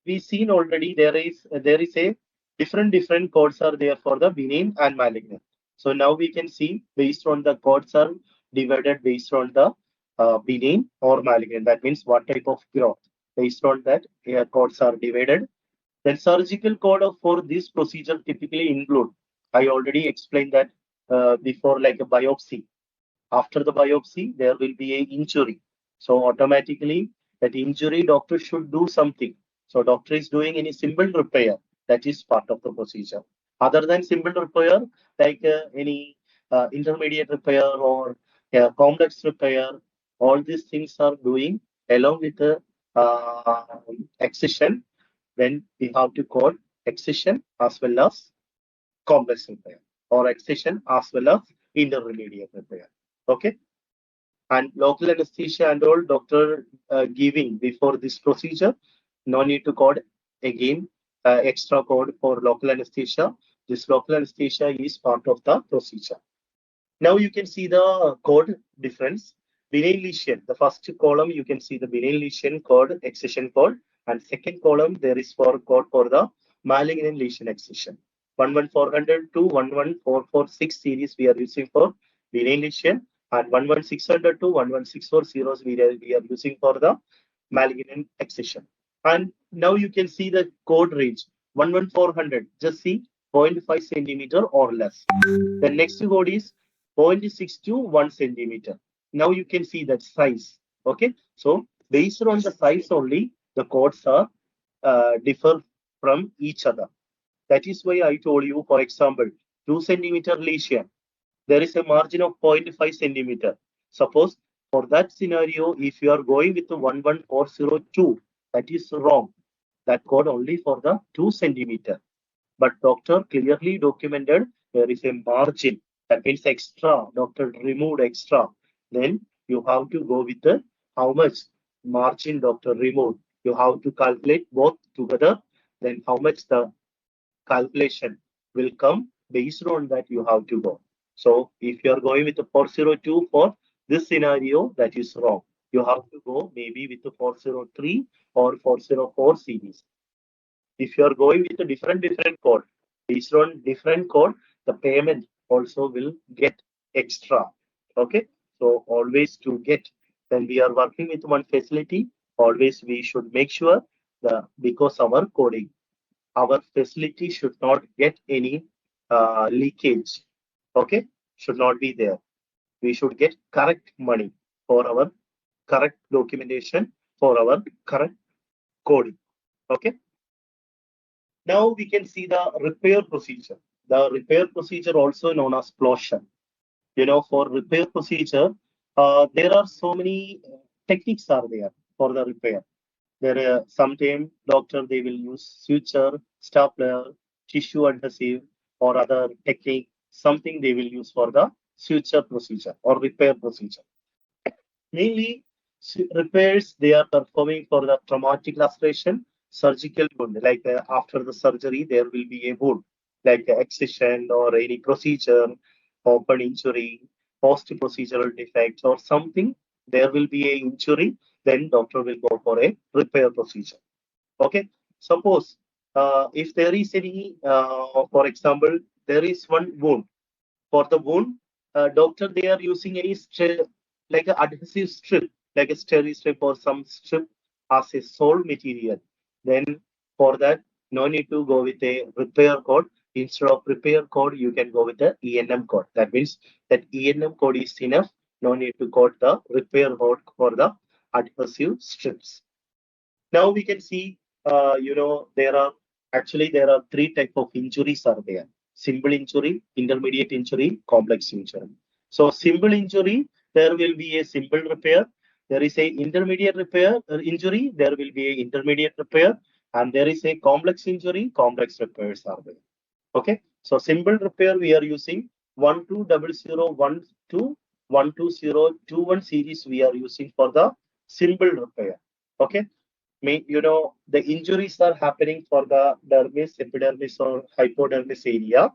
we've seen already. There is a different codes are there for the benign and malignant. So now we can see based on the codes are divided based on the benign or malignant. That means what type of growth. Based on that, codes are divided. Then surgical code for this procedure typically include. I already explained that before, like a biopsy. After the biopsy, there will be a injury. So automatically, that injury doctor should do something. So doctor is doing any simple repair. That is part of the procedure. Other than simple repair, like any intermediate repair or complex repair, all these things are doing along with the uh, excision. Then we have to code excision as well as complex repair or excision as well as intermediate repair. Okay. And local anesthesia and all doctor giving before this procedure. No need to code again extra code for local anesthesia. This local anesthesia is part of the procedure. Now you can see the code difference. Benign lesion, the first column you can see the benign lesion code, excision code, and second column there is for code for the malignant lesion excision. 11400 to 11446 series we are using for benign lesion, and 11600 to 11640 we are using for the malignant excision. And now you can see the code range 11400. Just see 0.5 centimeter or less. The next code is 0.6 to 1 centimeter. Now you can see that size. Okay. So based on the size only, the codes are differ from each other. That is why I told you, for example, 2 centimeter lesion, there is a margin of 0.5 centimeter. Suppose for that scenario, if you are going with the 11402, that is wrong. That code only for the 2 centimeter. But doctor clearly documented there is a margin. That means extra. Doctor removed extra. Then you have to go with the how much margin doctor removed. You have to calculate both together. Then how much the calculation will come based on that you have to go. So if you are going with the 402 for this scenario, that is wrong. You have to go maybe with the 403 or 404 series. If you are going with a different code, based on different code, the payment also will get extra. Okay, so always to get when we are working with one facility, always we should make sure the because our coding, our facility should not get any leakage. Okay, should not be there. We should get correct money for our correct documentation for our correct coding. Okay. Now we can see the repair procedure. The repair procedure also known as closure. For repair procedure, there are so many techniques are there for the repair. There are sometimes doctor they will use suture, stapler, tissue adhesive, or other technique. Something they will use for the suture procedure or repair procedure. Mainly repairs they are performing for the traumatic laceration, surgical wound. Like after the surgery, there will be a wound, like excision or any procedure, open injury, post-procedural defects or something. There will be a injury. Then doctor will go for a repair procedure. Okay. Suppose if there is any, for example, there is one wound for the wound, doctor they are using any like an adhesive strip, like a steri strip or some strip as a sole material. Then for that, no need to go with a repair code. Instead of repair code, you can go with the ENM code. That means that ENM code is enough. No need to code the repair code for the adhesive strips. Now we can see, there are three type of injuries are there: simple injury, intermediate injury, complex injury. So simple injury, there will be a simple repair. There is a intermediate repair injury. There will be a intermediate repair, and there is a complex injury. Complex repairs are there. Okay. So simple repair we are using 120012 12021 series we are using for the simple repair. Okay. The injuries are happening for the dermis, epidermis, or hypodermis area.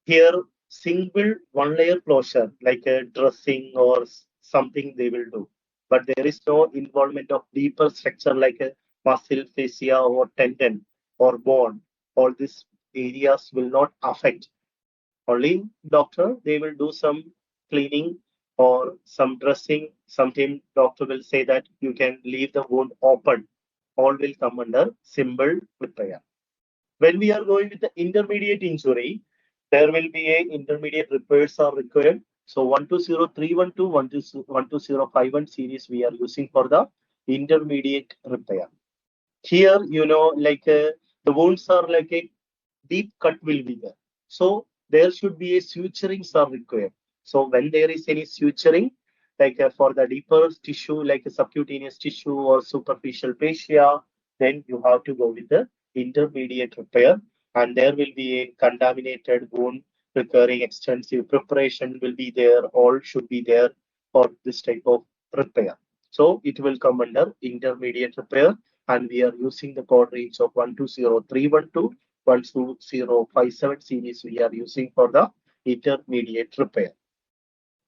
Here, single one layer closure, like a dressing or something they will do. But there is no involvement of deeper structure like a muscle, fascia, or tendon or bone. All these areas will not affect. Only doctor, they will do some cleaning or some dressing. Sometimes doctor will say that you can leave the wound open. All will come under simple repair. When we are going with the intermediate injury, there will be a intermediate repairs are required. So 120312, 12051 series we are using for the intermediate repair. Here, the wounds are like a deep cut will be there. So there should be a suturings are required. So when there is any suturing, for the deeper tissue, like a subcutaneous tissue or superficial fascia, then you have to go with the intermediate repair. And there will be a contaminated wound requiring extensive preparation will be there. All should be there for this type of repair. So it will come under intermediate repair, and we are using the code range of 120312 12057 series we are using for the intermediate repair.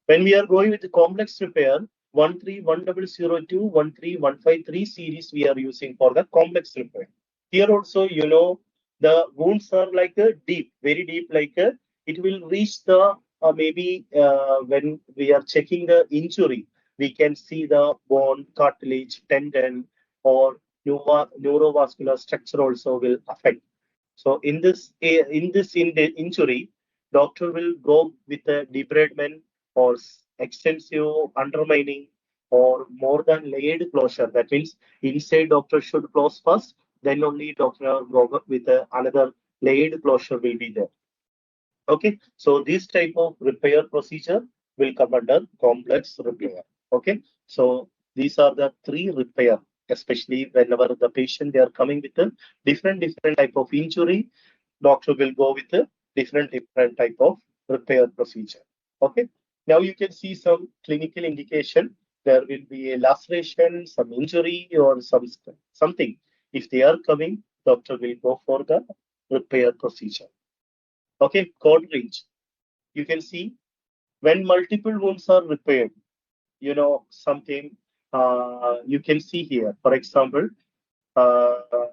When we are going with the complex repair, 131002, 13153 series we are using for the complex repair. Here also, the wounds are like a deep, very deep, it will reach the maybe when we are checking the injury, we can see the bone, cartilage, tendon, or neurovascular structure also will affect. So in the injury, doctor will go with a debridement or extensive undermining or more than layered closure. That means inside doctor should close first, then only doctor go with another layered closure will be there. Okay, so this type of repair procedure will come under complex repair. Okay, so these are the three repair, especially whenever the patient they are coming with a different type of injury, doctor will go with a different type of repair procedure. Okay, now you can see some clinical indication. There will be a laceration, some injury, or something. If they are coming, doctor will go for the repair procedure. Okay, code range. You can see when multiple wounds are repaired, something you can see here. For example,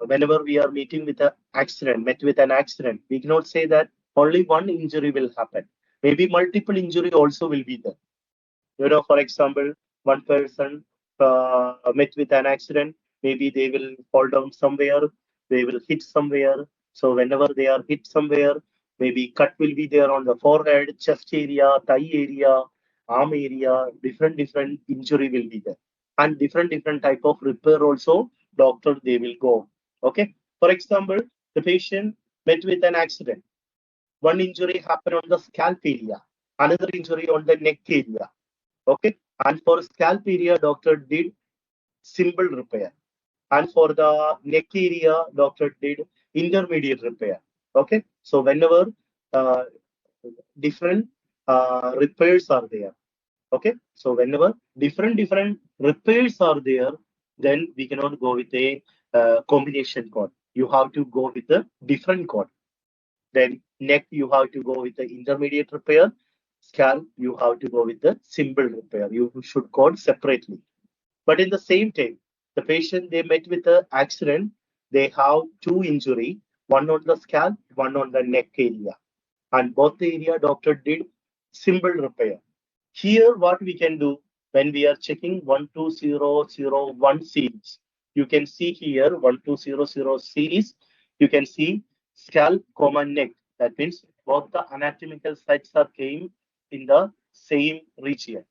whenever we are met with an accident, we cannot say that only one injury will happen. Maybe multiple injury also will be there. For example, one person met with an accident, maybe they will fall down somewhere, they will hit somewhere. So whenever they are hit somewhere, maybe cut will be there on the forehead, chest area, thigh area, arm area, different injury will be there. And different type of repair also, doctor, they will go. Okay. For example, the patient met with an accident. One injury happened on the scalp area, another injury on the neck area. Okay. And for scalp area, doctor did simple repair. And for the neck area, doctor did intermediate repair. Okay. So whenever uh, different repairs are there. Okay. So whenever different repairs are there, then we cannot go with a combination code. You have to go with a different code. Then neck, you have to go with the intermediate repair. Scalp, you have to go with the simple repair. You should code separately. But in the same time, the patient they met with an accident, they have two injury, one on the scalp, one on the neck area. And both the area doctor did simple repair. Here, what we can do when we are checking 12001 series, you can see here 1200 series, you can see scalp, comma, neck. That means both the anatomical sites are came in the same region.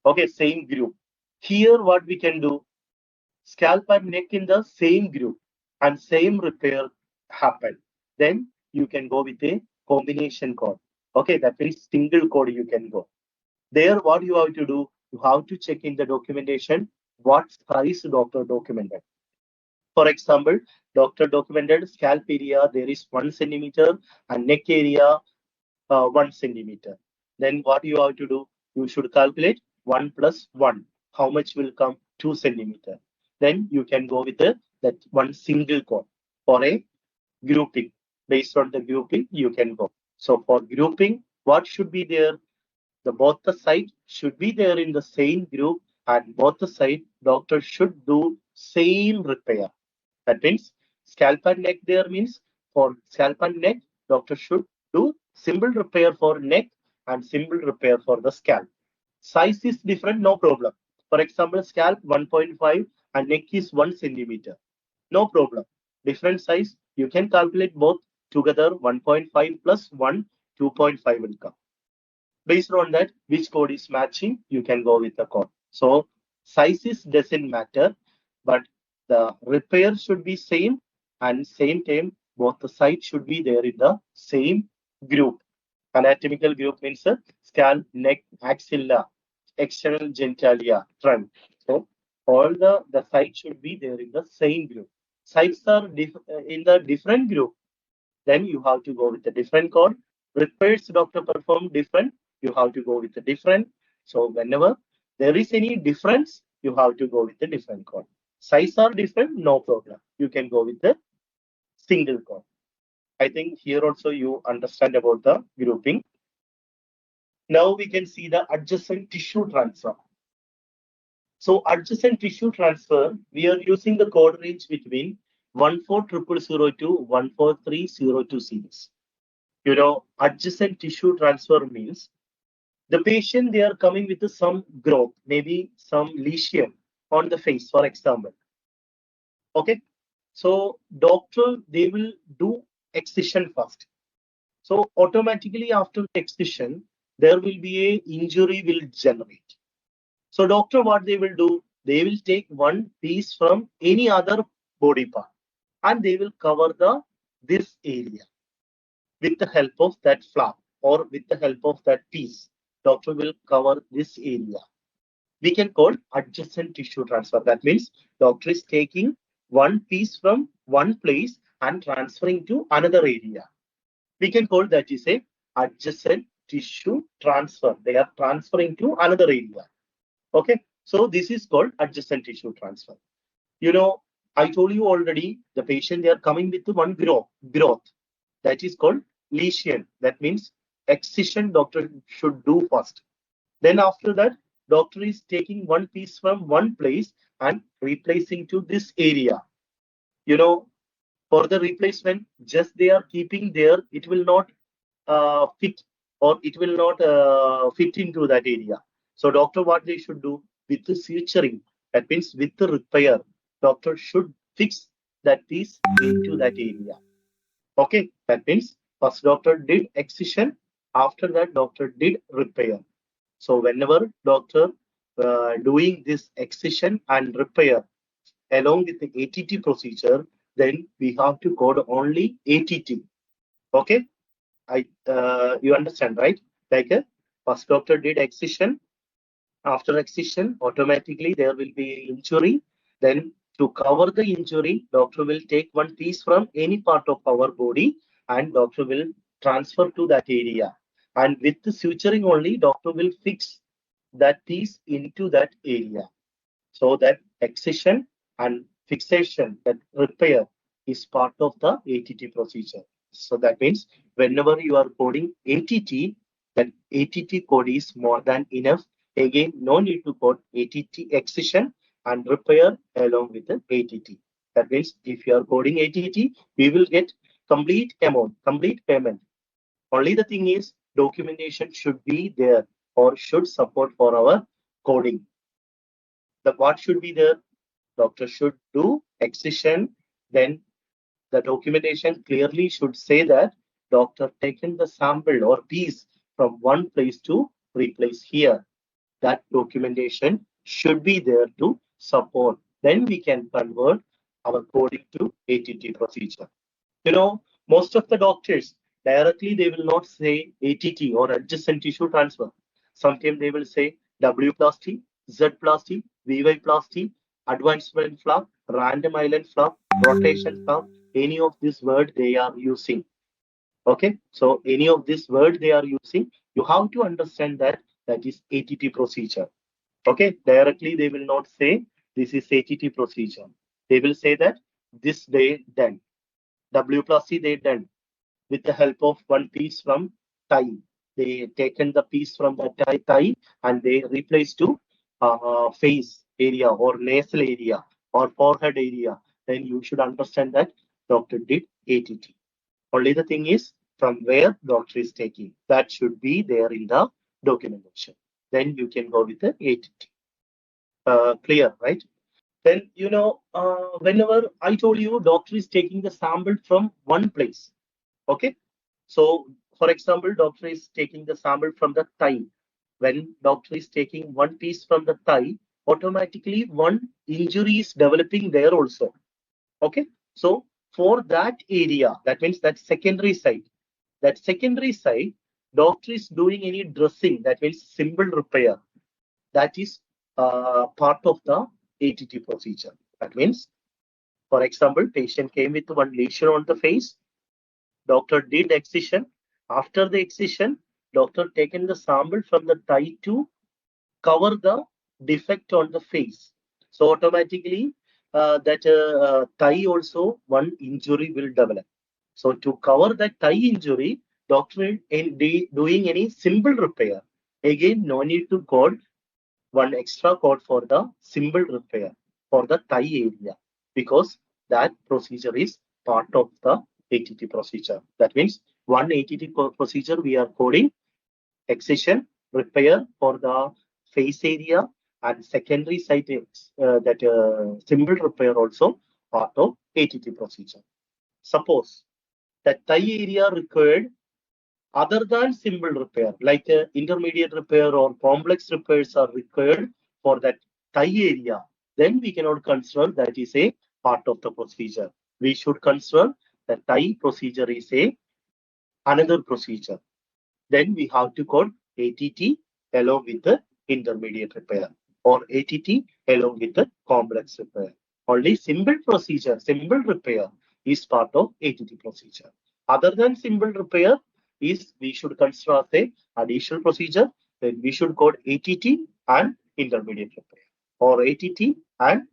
Okay, same group. Here, what we can do, scalp and neck in the same group and same repair happen. Then you can go with a combination code. Okay, that means single code you can go. There, what you have to do, you have to check in the documentation what size doctor documented. For example, doctor documented scalp area there is 1 centimeter and neck area 1 centimeter. Then what you have to do, you should calculate 1 plus 1. How much will come? 2 centimeter. Then you can go with that one single code for a grouping. Based on the grouping, you can go. So for grouping, What should be there? Both the side should be there in the same group, and both the side doctor should do same repair. That means scalp and neck there means for scalp and neck, doctor should do simple repair for neck and simple repair for the scalp. Size is different, no problem. For example, scalp 1.5 and neck is 1 centimeter. No problem. Different size, you can calculate both together 1.5 plus 1, 2.5 will come. Based on that, which code is matching, you can go with the code. So sizes doesn't matter, but the repair should be same, and same time both the sides should be there in the same group. Anatomical group means scalp, neck, axilla, external genitalia, trunk. So all the sides should be there in the same group. Sides are in the different group, then you have to go with a different code. Repairs doctor perform different, you have to go with a different. So whenever there is any difference, you have to go with a different code. Size are different, no problem. You can go with the single code. I think here also you understand about the grouping. Now we can see the adjacent tissue transfer. So adjacent tissue transfer, we are using the code range between 14000 to 14302 series. Adjacent tissue transfer means the patient, they are coming with some growth, maybe some lesion on the face, for example. Okay. So doctor, they will do excision first. So automatically after excision, there will be a injury will generate. So doctor, what they will do, they will take one piece from any other body part and they will cover this area with the help of that flap or with the help of that piece. Doctor will cover this area. We can call adjacent tissue transfer. That means doctor is taking one piece from one place and transferring to another area. We can call that is a adjacent tissue transfer. They are transferring to another area. Okay. So this is called adjacent tissue transfer. I told you already, the patient, they are coming with one growth. That is called lesion. That means excision doctor should do first. Then after that, doctor is taking one piece from one place and replacing to this area. For the replacement, just they are keeping there, it will not fit or it will not fit into that area. So doctor, what they should do with the suturing, that means with the repair, doctor should fix that piece into that area. Okay, that means first doctor did excision, after that doctor did repair. So whenever doctor doing this excision and repair along with the ATT procedure, then we have to code only ATT. Okay, you understand, right? Like first doctor did excision, after excision automatically there will be injury. Then to cover the injury, doctor will take one piece from any part of our body and doctor will transfer to that area. And with the suturing only, doctor will fix that piece into that area. So that excision and fixation, that repair is part of the ATT procedure. So that means whenever you are coding ATT, that ATT code is more than enough. Again, no need to code ATT excision and repair along with the ATT. That means if you are coding ATT, we will get complete amount, complete payment. Only the thing is documentation should be there or should support for our coding. The what should be there? Doctor should do excision, then the documentation clearly should say that doctor taken the sample or piece from one place to replace here. That documentation should be there to support. Then we can convert our coding to ATT procedure. Most of the doctors directly they will not say ATT or adjacent tissue transfer. Sometimes they will say W plasty, Z plasty, VY plasty, advancement flap, random island flap, rotation flap. Any of these words they are using. Okay, so any of this word they are using, you have to understand that that is ATT procedure. Okay, directly they will not say this is ATT procedure. They will say that this day done. W plus C they done with the help of one piece from thigh. they taken the piece from the thigh and they replaced to face area or nasal area or forehead area, then you should understand that doctor did ATT. Only the thing is from where doctor is taking. That should be there in the documentation. Then you can go with the ATT. Clear, right? Then, whenever I told you doctor is taking the sample from one place. Okay. So, for example, doctor is taking the sample from the thigh. When doctor is taking one piece from the thigh, automatically one injury is developing there also. Okay. So, for that area, that means that secondary site, doctor is doing any dressing, that means simple repair. That is part of the ATT procedure. That means, for example, patient came with one lesion on the face. Doctor did excision. After the excision, doctor taken the sample from the thigh to cover the defect on the face. So automatically, that thigh also one injury will develop. So to cover that thigh injury, doctor in doing any simple repair. Again, no need to call one extra code for the simple repair for the thigh area because that procedure is part of the ATT procedure. That means one ATT procedure we are coding excision repair for the face area and secondary site that simple repair also part of ATT procedure. Suppose that thigh area required other than simple repair, like intermediate repair or complex repairs are required for that thigh area, then we cannot consider that is a part of the procedure. We should consider the thigh procedure is a another procedure. Then we have to code ATT along with the intermediate repair or ATT along with the complex repair. Only simple procedure, simple repair is part of ATT procedure. Other than simple repair is we should consider as a additional procedure. Then we should code ATT and intermediate repair or ATT and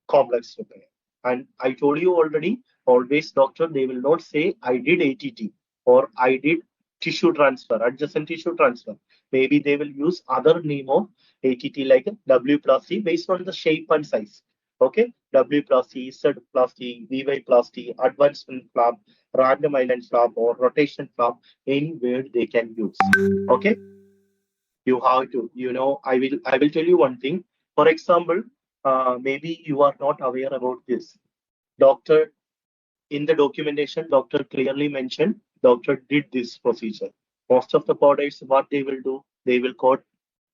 complex repair. And I told you already, always doctor, they will not say I did ATT or I did tissue transfer, adjacent tissue transfer. Maybe they will use other name of ATT like W plus C based on the shape and size. Okay, W plus C, Z plus T, VY plus T, advancement flap, random island flap, or rotation flap, any word they can use. Okay, you have to, I will tell you one thing. For example, maybe you are not aware about this. Doctor, in the documentation, doctor clearly mentioned, doctor did this procedure. Most of the coders, what they will do, they will code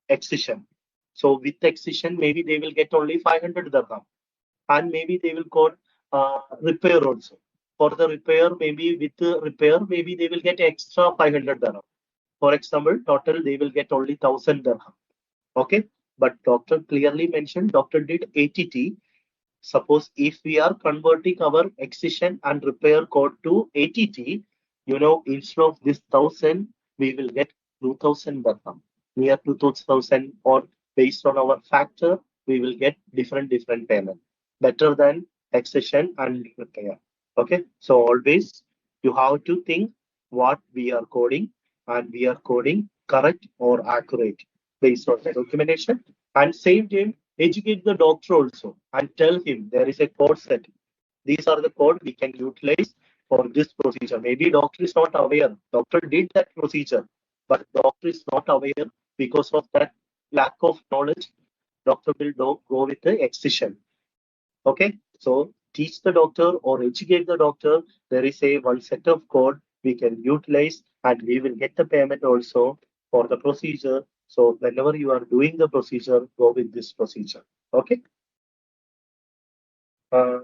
excision. So with excision, maybe they will get only 500 dirham. And maybe they will code repair also. For the repair, maybe with the repair, maybe they will get extra 500 dirham. For example, total they will get only 1000 dirham. Okay, but doctor clearly mentioned doctor did ATT. Suppose if we are converting our excision and repair code to ATT, instead of this 1000, we will get 2000 dirham, near to 2000, or based on our factor, we will get different payment. Better than excision and repair. Okay, so always you have to think what we are coding and we are coding correct or accurate based on the documentation. And same time, educate the doctor also and tell him there is a code set. These are the code we can utilize for this procedure. Maybe doctor is not aware. Doctor did that procedure, but doctor is not aware because of that lack of knowledge. Doctor will go with the excision. Okay, so teach the doctor or educate the doctor. There is a one set of code we can utilize and we will get the payment also for the procedure. So whenever you are doing the procedure, go with this procedure. Okay. Uh,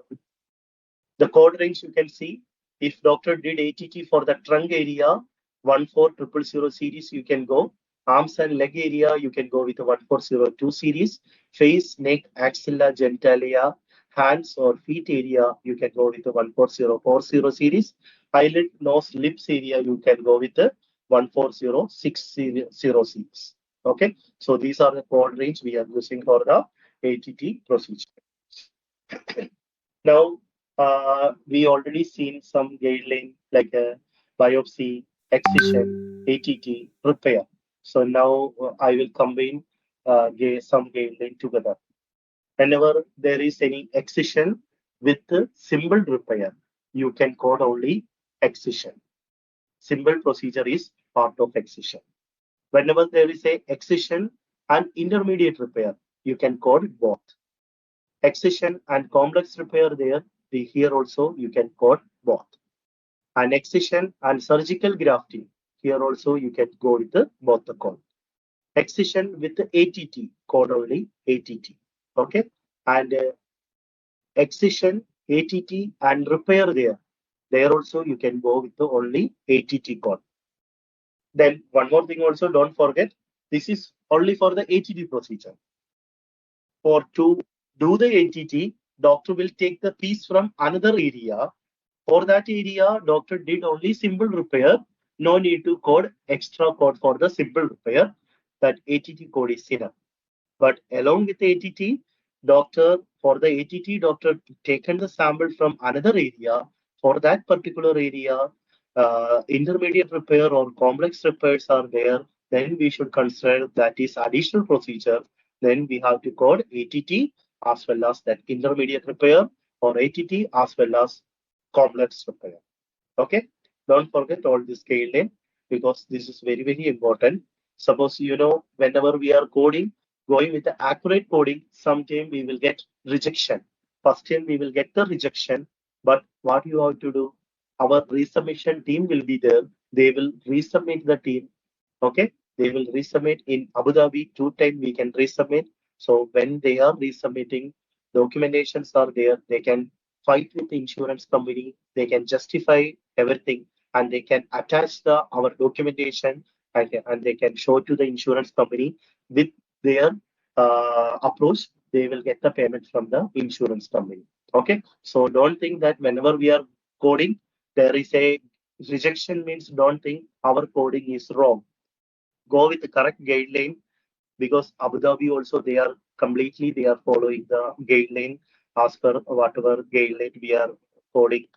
the code range you can see. If doctor did ATT for the trunk area, 14000 series, you can go. Arms and leg area, you can go with the 1402 series. Face, neck, axilla, genitalia, hands or feet area, you can go with the 14040 series. Eyelid, nose, lips area, you can go with the 14060 series. Okay, so these are the code range we are using for the ATT procedure. Now, we already seen some guideline like biopsy, excision. ATT, repair. So now I will combine some guideline together. Whenever there is any excision with the simple repair, you can code only excision. Simple procedure is part of excision. Whenever there is a excision and intermediate repair, you can code both. Excision and complex repair there, here also you can code both. And excision and surgical grafting, here also you can go with both the code. Excision with the ATT, code only ATT. Okay. And excision, ATT, and repair there. There also you can go with the only ATT code. Then one more thing also, don't forget, this is only for the ATT procedure. For to do the ATT, doctor will take the piece from another area. For that area, doctor did only simple repair. No need to code extra code for the simple repair. That ATT code is enough. But along with the ATT, doctor, for the ATT, doctor taken the sample from another area. For that particular area, intermediate repair or complex repairs are there. Then we should consider that is additional procedure. Then we have to code ATT as well as that intermediate repair or ATT as well as complex repair. Okay, don't forget all this guideline because this is very, very important. Suppose whenever we are coding, going with the accurate coding, sometime we will get rejection. First time we will get the rejection, but what you have to do, our resubmission team will be there. They will resubmit the team. Okay, they will resubmit in Abu Dhabi. 2 times we can resubmit. So when they are resubmitting, documentations are there. They can fight with the insurance company. They can justify everything, and they can attach our documentation, and they can show to the insurance company with their approach. They will get the payment from the insurance company. Okay, so don't think that whenever we are coding, there is a rejection means don't think our coding is wrong. Go with the correct guideline because Abu Dhabi also they are following the guideline as per whatever guideline we are coding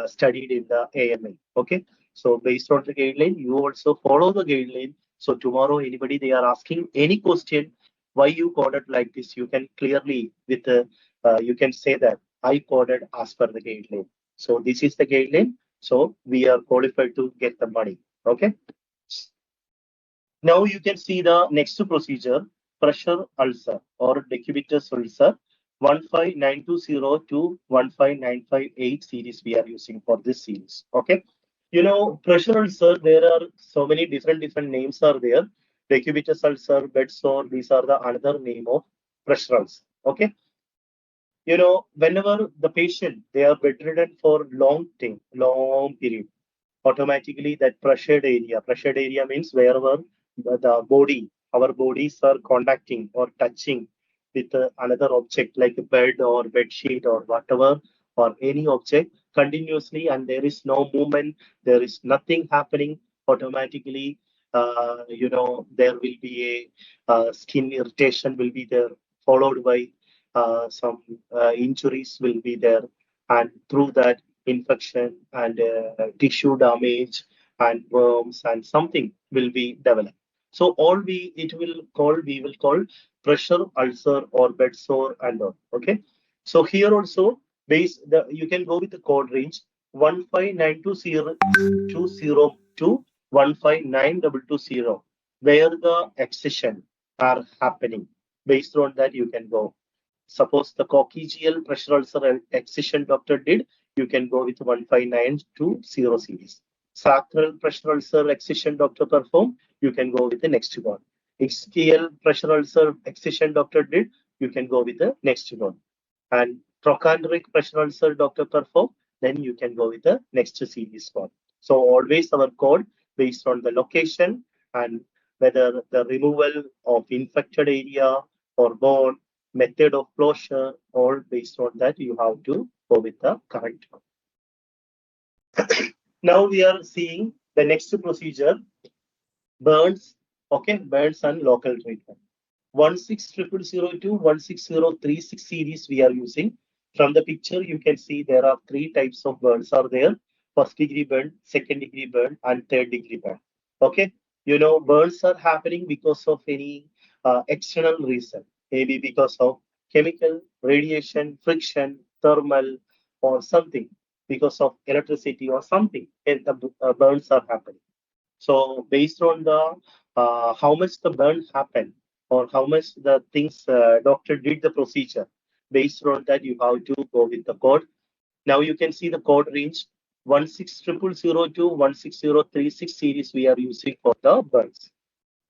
studied in the AML. Okay, so based on the guideline, you also follow the guideline. So tomorrow, anybody they are asking any question, why you coded like this, you can clearly with you can say that I coded as per the guideline. So this is the guideline. So we are qualified to get the money. Okay. Now you can see the next procedure, pressure ulcer or decubitus ulcer 15920 to 15958 series we are using for this series. Okay. Pressure ulcer, there are so many different names are there. Decubitus ulcer, bed sore, these are the another name of pressure ulcer. Okay. Whenever the patient, they are bedridden for long period, automatically that pressured area means wherever the body, our bodies are contacting or touching with another object like a bed or bed sheet or whatever or any object continuously and there is no movement, there is nothing happening, automatically there will be a skin irritation will be there, followed by some injuries will be there, and through that infection and tissue damage and worms and something will be developed. So all we will call pressure ulcer or bed sore and all. Okay. So here also you can go with the code range 15920 to 1592220 where the excision are happening. Based on that you can go. Suppose the coccygeal pressure ulcer excision doctor did, you can go with 15920 series. Sacral pressure ulcer excision doctor perform, you can go with the next one. Ischial pressure ulcer excision doctor did, you can go with the next one. And trochanteric pressure ulcer doctor perform, then you can go with the next series one. So always our code based on the location and whether the removal of infected area or bone, method of closure, all based on that you have to go with the correct one. Now we are seeing the next procedure, burns, okay, burns and local treatment. 16000 to 16036 series we are using. From the picture, you can see there are 3 types of burns are there. First degree burn, second degree burn, and third degree burn. Okay, burns are happening because of any external reason, maybe because of chemical, radiation, friction, thermal, or something, because of electricity or something, and the burns are happening. So based on the how much the burn happened or how much the things doctor did the procedure, based on that you have to go with the code. Now you can see the code range 16000 to 16036 series we are using for the burns.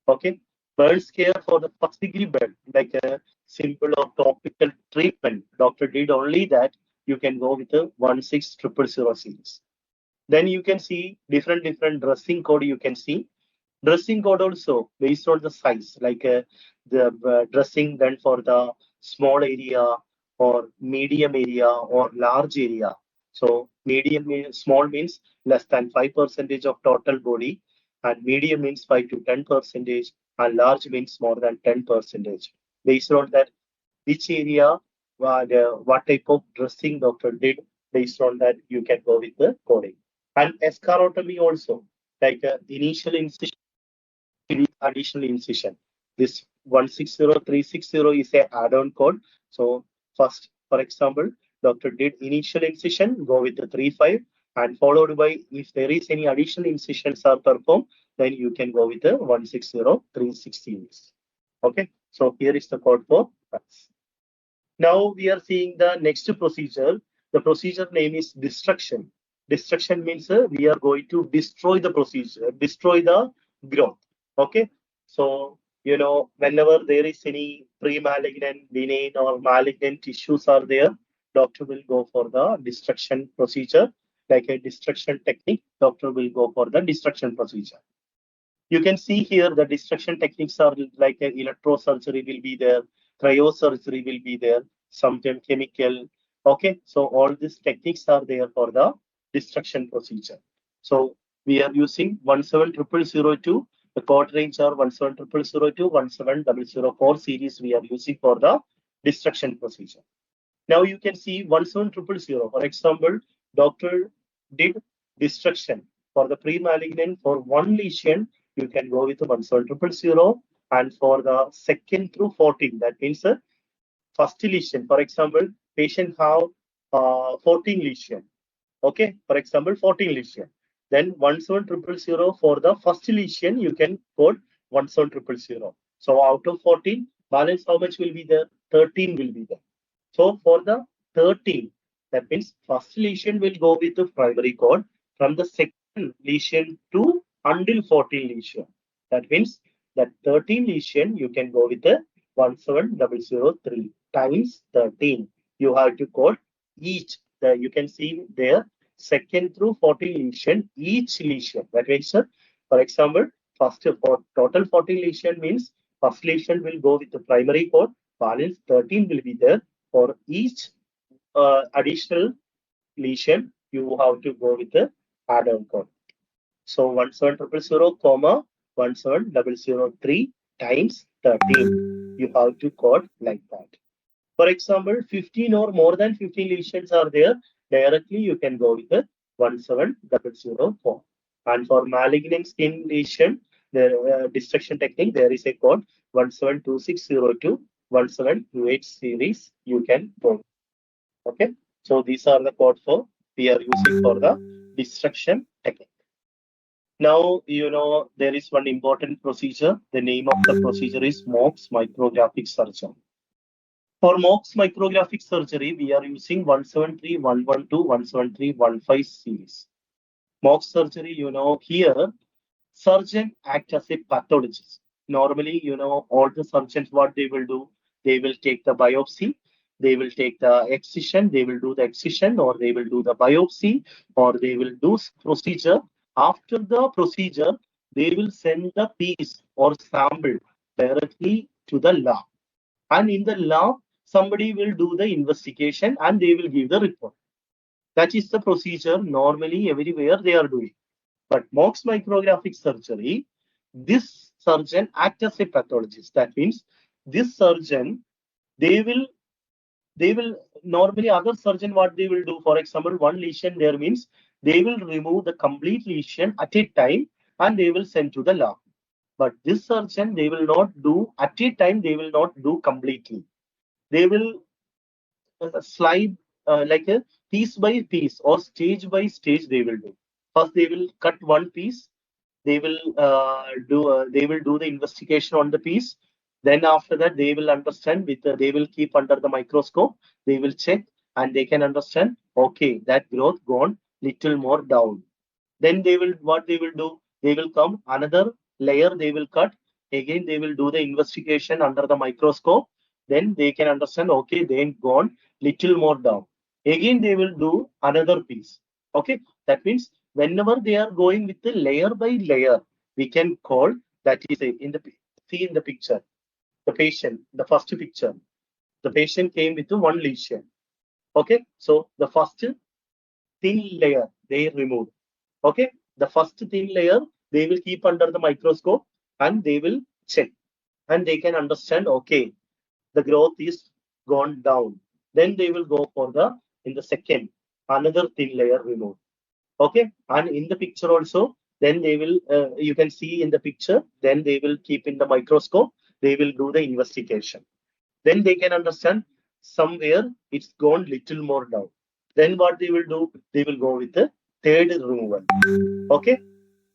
Okay, burns care for the first degree burn, like a simple or topical treatment. Doctor did only that. You can go with the 16000 series. Then you can see different dressing code. You can see dressing code also based on the size, like the dressing done for the small area or medium area or large area. So medium means small means less than 5% of total body, and medium means 5 to 10%, and large means more than 10%. Based on that, which area, what type of dressing doctor did, based on that you can go with the coding. And escharotomy also, like initial incision with additional incision. This 160,360 is a add-on code. So first, for example, doctor did initial incision, go with the 35, and followed by if there is any additional incisions are performed, then you can go with the 160,360. Okay, so here is the code for us. Now we are seeing the next procedure. The procedure name is destruction. Destruction means we are going to destroy the procedure, destroy the growth. Okay. So, whenever there is any pre-malignant, benign, or malignant tissues are there, doctor will go for the destruction procedure. Like a destruction technique, doctor will go for the destruction procedure. You can see here the destruction techniques are like electrosurgery will be there, cryosurgery will be there, sometimes chemical. Okay, so all these techniques are there for the destruction procedure. So we are using 17002. The code range are 17002, 17004 series we are using for the destruction procedure. Now you can see 17000. For example, doctor did destruction for the pre-malignant for one lesion. You can go with 17000, and for the second through 14, that means the first lesion. For example, patient have 14 lesion. Okay, for example, 14 lesion. Then 17000 for the first lesion, you can code 17000. So out of 14, balance how much will be there? 13 will be there. So for the 13, that means first lesion will go with the primary code from the second lesion to until 14 lesion. That means that 13 lesion you can go with the 17003 times 13. You have to code each. You can see there second through 14 lesion, each lesion. That means, for example, first for total 14 lesion means first lesion will go with the primary code, balance 13 will be there. For each additional lesion, you have to go with the add-on code. So 17000, comma 17003 times 13. You have to code like that. For example, 15 or more than 15 lesions are there. Directly you can go with the 17004. And for malignant skin lesion, the destruction technique, there is a code 172602, 1728 series you can go. Okay, so these are the code for we are using for the destruction technique. Now, there is one important procedure. The name of the procedure is MOX micrographic surgery. For MOX micrographic surgery, we are using 173112, 17315 series. MOX surgery, here surgeon act as a pathologist. Normally, all the surgeons, what they will do, they will take the biopsy, they will take the excision, they will do the excision, or they will do the biopsy, or they will do procedure. After the procedure, they will send the piece or sample directly to the lab. And in the lab, somebody will do the investigation and they will give the report. That is the procedure normally everywhere they are doing. But MOX micrographic surgery, this surgeon act as a pathologist. That means this surgeon, they will normally other surgeon what they will do, for example, one lesion there means they will remove the complete lesion at a time and they will send to the lab. But this surgeon, they will not do at a time, they will not do completely. They will slide like a piece by piece or stage by stage they will do. First, they will cut one piece. They will do the investigation on the piece. Then after that, they will understand with they will keep under the microscope. They will check and they can understand. Okay, that growth gone little more down. Then they will what they will do? They will come another layer. They will cut again. They will do the investigation under the microscope. Then they can understand. Okay, then gone little more down. Again they will do another piece. Okay, that means whenever they are going with the layer by layer, we can call that is in the see in the picture the patient the first picture the patient came with one lesion. Okay, so the first thin layer they remove. Okay, the first thin layer they will keep under the microscope and they will check and they can understand. Okay, the growth is gone down. Then they will go for the in the second another thin layer removed. Okay, and in the picture also, then they will you can see in the picture. Then they will keep in the microscope. They will do the investigation. Then they can understand somewhere it's gone little more down. Then what they will do? They will go with the third removal. Okay,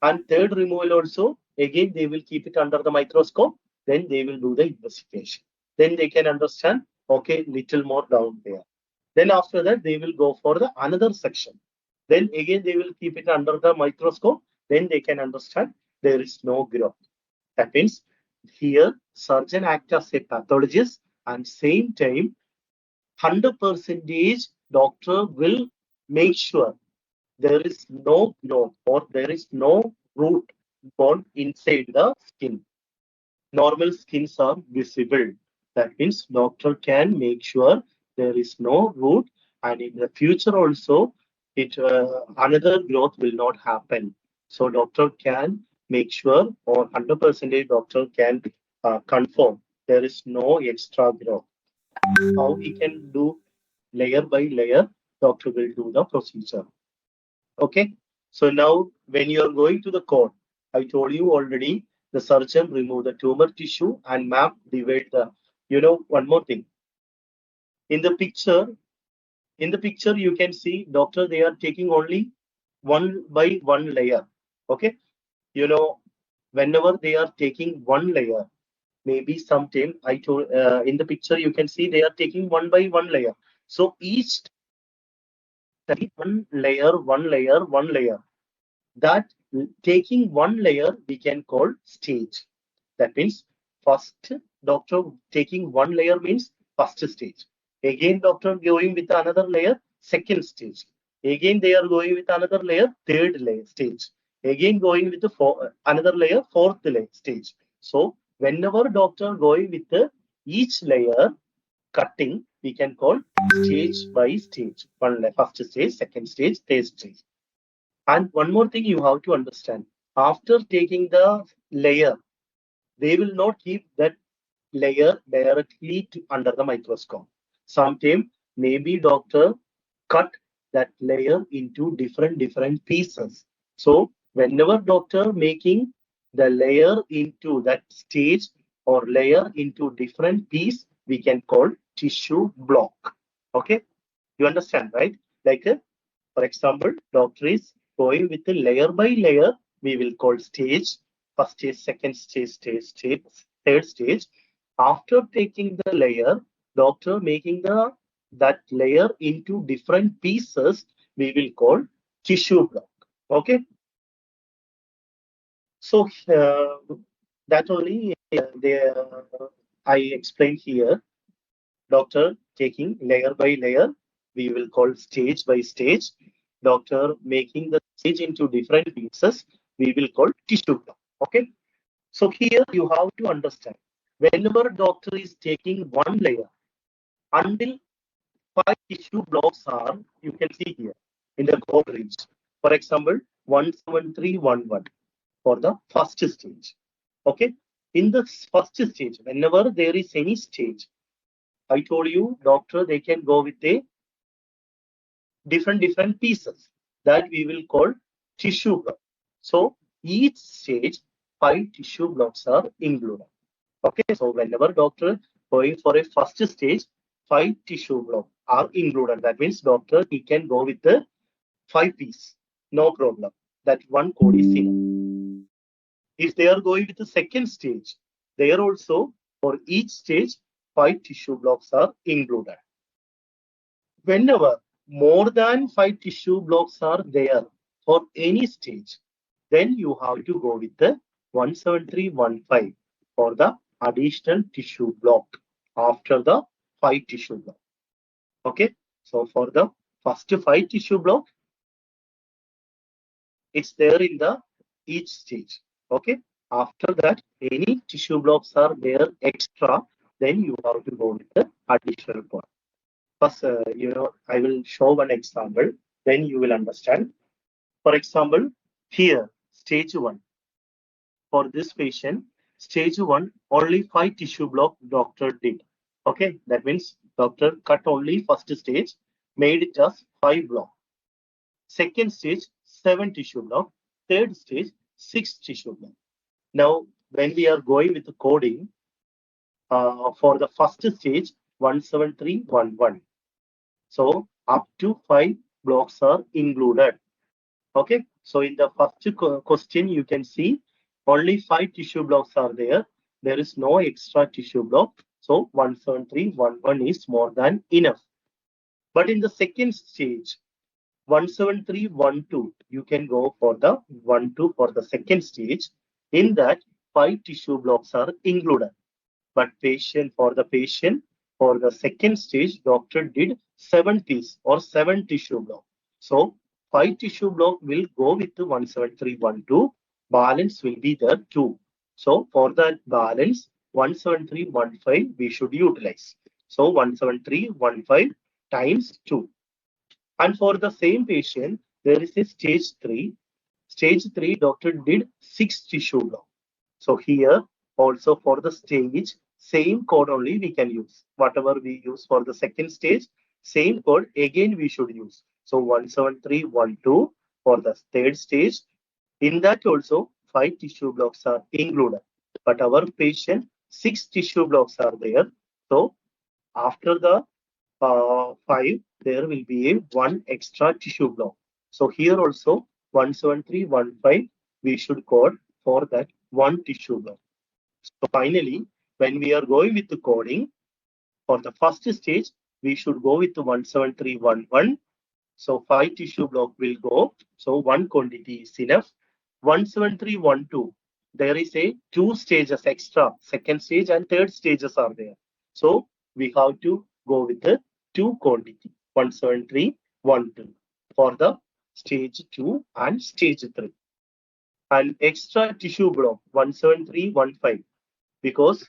and third removal also, again, they will keep it under the microscope. Then they will do the investigation. Then they can understand, okay, little more down there. Then after that, they will go for the another section. Then again, they will keep it under the microscope. Then they can understand there is no growth. That means here, surgeon acts as a pathologist and same time, 100% doctor will make sure there is no growth or there is no root born inside the skin. Normal skins are visible. That means doctor can make sure there is no root, and in the future also, it another growth will not happen. So doctor can make sure, or 100% doctor can confirm there is no extra growth. How he can do layer by layer, doctor will do the procedure. Okay. So now when you are going to the court, I told you already the surgeon remove the tumor tissue and map divide the, one more thing. In the picture, you can see doctor, they are taking only one by one layer. Okay. You know, whenever they are taking one layer, maybe sometime I told in the picture, you can see they are taking one by one layer. So each one layer, one layer, one layer. That taking one layer we can call stage. That means first doctor taking one layer means first stage. Again doctor going with another layer, second stage. Again they are going with another layer, third layer stage. Again going with the another layer, fourth layer stage. So whenever doctor going with each layer cutting, we can call stage by stage. One first stage, second stage, third stage. And one more thing you have to understand. After taking the layer, they will not keep that layer directly under the microscope. Sometimes maybe doctor cut that layer into different pieces. So whenever doctor making the layer into that stage or layer into different piece, we can call tissue block. Okay, you understand, right? Like for example, doctor is going with the layer by layer. We will call stage, first stage, second stage, third stage. After taking the layer, doctor making that layer into different pieces, we will call tissue block. Okay. So that only I explained here. Doctor taking layer by layer, we will call stage by stage. Doctor making the stage into different pieces, we will call tissue block. Okay. So here you have to understand. Whenever doctor is taking one layer, until five tissue blocks are, you can see here in the code range. For example, 17311 for the first stage. Okay. In the first stage, whenever there is any stage, I told you, doctor, they can go with a different pieces that we will call tissue block. So each stage 5 tissue blocks are included. Okay, so whenever doctor going for a first stage, 5 tissue blocks are included. That means doctor he can go with the 5 piece, no problem. That one code is enough. If they are going with the second stage, there also for each stage 5 tissue blocks are included. Whenever more than 5 tissue blocks are there for any stage, then you have to go with the 17315 for the additional tissue block after the 5 tissue block. Okay, so for the first 5 tissue block, it's there in the each stage. Okay, after that, any tissue blocks are there extra, then you have to go with the additional one. First, I will show one example, then you will understand. For example, here, stage 1. For this patient, stage 1, only 5 tissue block doctor did. Okay, that means doctor cut only first stage, made it as 5 block. Second stage, 7 tissue block. Third stage, 6 tissue block. Now, when we are going with the coding, for the first stage, 17311. So up to 5 blocks are included. Okay, so in the first question, you can see only 5 tissue blocks are there. There is no extra tissue block. So 17311 is more than enough. But in the second stage, 17312, you can go for the 12 for the second stage. In that, 5 tissue blocks are included. But for the patient, for the second stage, doctor did 7 piece or 7 tissue block. So 5 tissue block will go with the 17312. Balance will be the 2. So for that balance, 17315 we should utilize. So 17315 times 2. And for the same patient, there is a stage 3. Stage 3, doctor did 6 tissue block. So here also for the stage, same code only we can use. Whatever we use for the second stage, same code again we should use. So 17312 for the third stage. In that also 5 tissue blocks are included. But our patient, 6 tissue blocks are there. So after the 5, there will be a 1 extra tissue block. So here also 17315 we should code for that 1 tissue block. So finally, when we are going with the coding, for the first stage, we should go with the 17311. So 5 tissue block will go. So 1 quantity is enough. 17312, there is a 2 stages extra. Second stage and third stages are there. So we have to go with the 2 quantity, 17312 for the stage 2 and stage 3. And extra tissue block 17315, because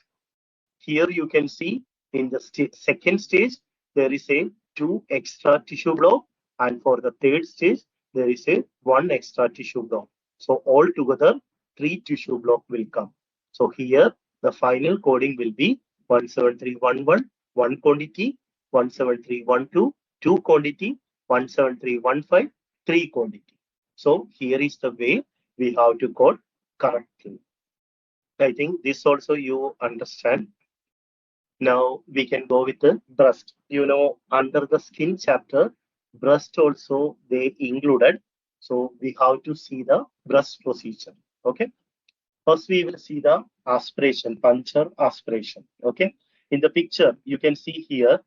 here you can see in the second stage, there is a 2 extra tissue block, and for the third stage, there is a 1 extra tissue block. So altogether, 3 tissue block will come. So here, the final coding will be 17311, 1 quantity, 17312, 2 quantity, 17315, 3 quantity. So here is the way we have to code correctly. I think this also you understand. Now we can go with the breast. Under the skin chapter, breast also they included. So we have to see the breast procedure. Okay. First we will see the aspiration, puncture aspiration. Okay. In the picture, you can see here,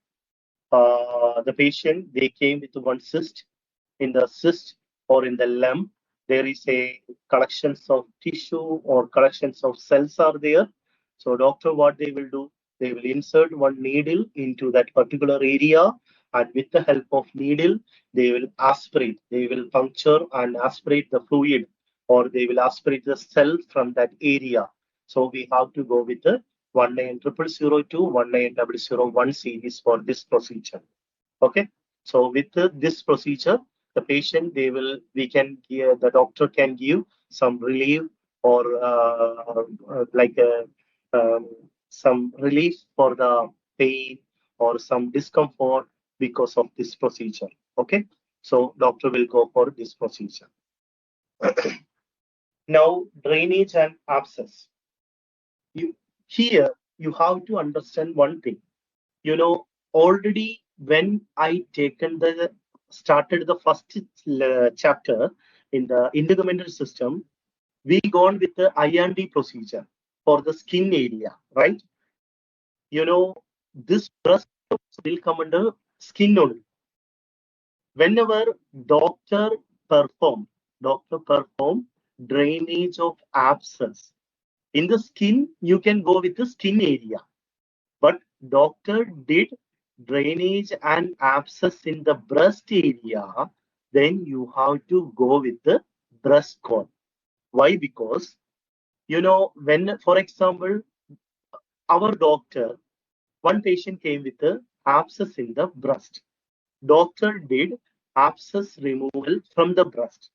the patient, they came with one cyst. In the cyst or in the lump, there is a collections of tissue or collections of cells are there. So doctor, what they will do, they will insert one needle into that particular area, and with the help of needle, they will aspirate, they will puncture and aspirate the fluid, or they will aspirate the cell from that area. So we have to go with the 19002, 19001 series for this procedure. Okay, so with this procedure, the patient, the doctor can give some relief, or like some relief for the pain or some discomfort because of this procedure. Okay, so doctor will go for this procedure. Now, drainage and abscess. Here, you have to understand one thing. Already when I started the first chapter in the integumentary system, we gone with the IND procedure for the skin area, right? This breast will come under skin only. Whenever doctor doctor perform drainage of abscess in the skin, you can go with the skin area. But doctor did drainage and abscess in the breast area, then you have to go with the breast cord. Why? Because when, for example, our doctor, one patient came with a abscess in the breast. Doctor did abscess removal from the breast,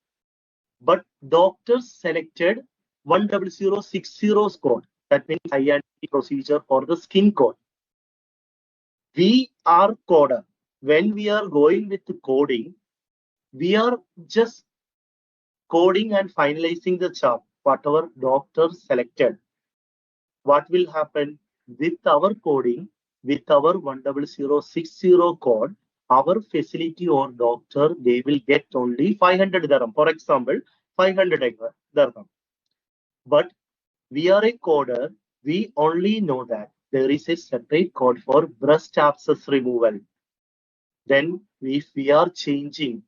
but doctors selected 10060 code. That means INT procedure for the skin code. We are coder. When we are going with the coding, we are just coding and finalizing the chart, whatever doctor selected. What will happen with our coding, with our 10060 code, our facility or doctor, they will get only 500 dirham. For example, 500 dirham. But we are a coder. We only know that there is a separate code for breast abscess removal. Then if we are changing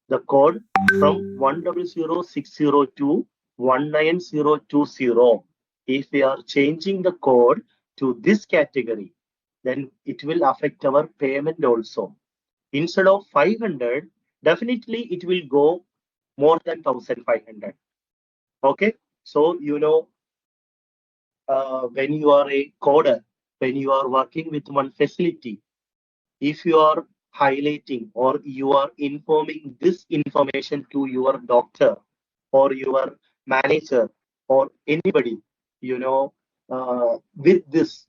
the code from 10060 to 19020, if we are changing the code to this category, then it will affect our payment also. Instead of 500, definitely it will go more than 1500. Okay, so when you are a coder, when you are working with one facility, if you are highlighting or you are informing this information to your doctor or your manager or anybody, with this,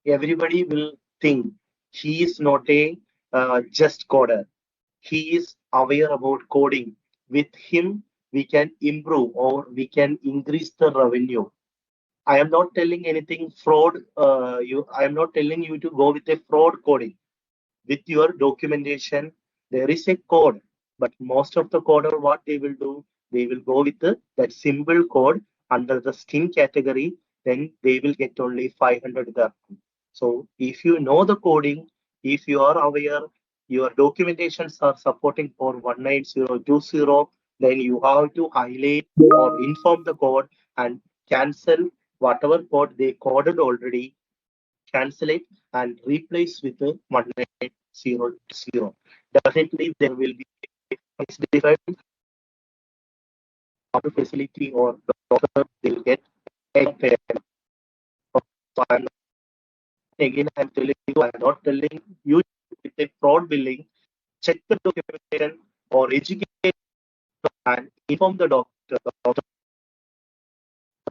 everybody will think he is not a just coder. He is aware about coding. With him, we can improve or we can increase the revenue. I am not telling anything fraud. I am not telling you to go with a fraud coding. With your documentation, there is a code, but most of the coder, what they will do, they will go with that simple code under the skin category, then they will get only 500 dirham. So if you know the coding, if you are aware, your documentations are supporting for 19020, then you have to highlight or inform the code and cancel whatever code they coded already, cancel it and replace with a 19020. Definitely, there will be a difference of the facility or the doctor will get a payment. So I'm telling you, I'm not telling you with a fraud billing. Check the documentation or educate and inform the doctor.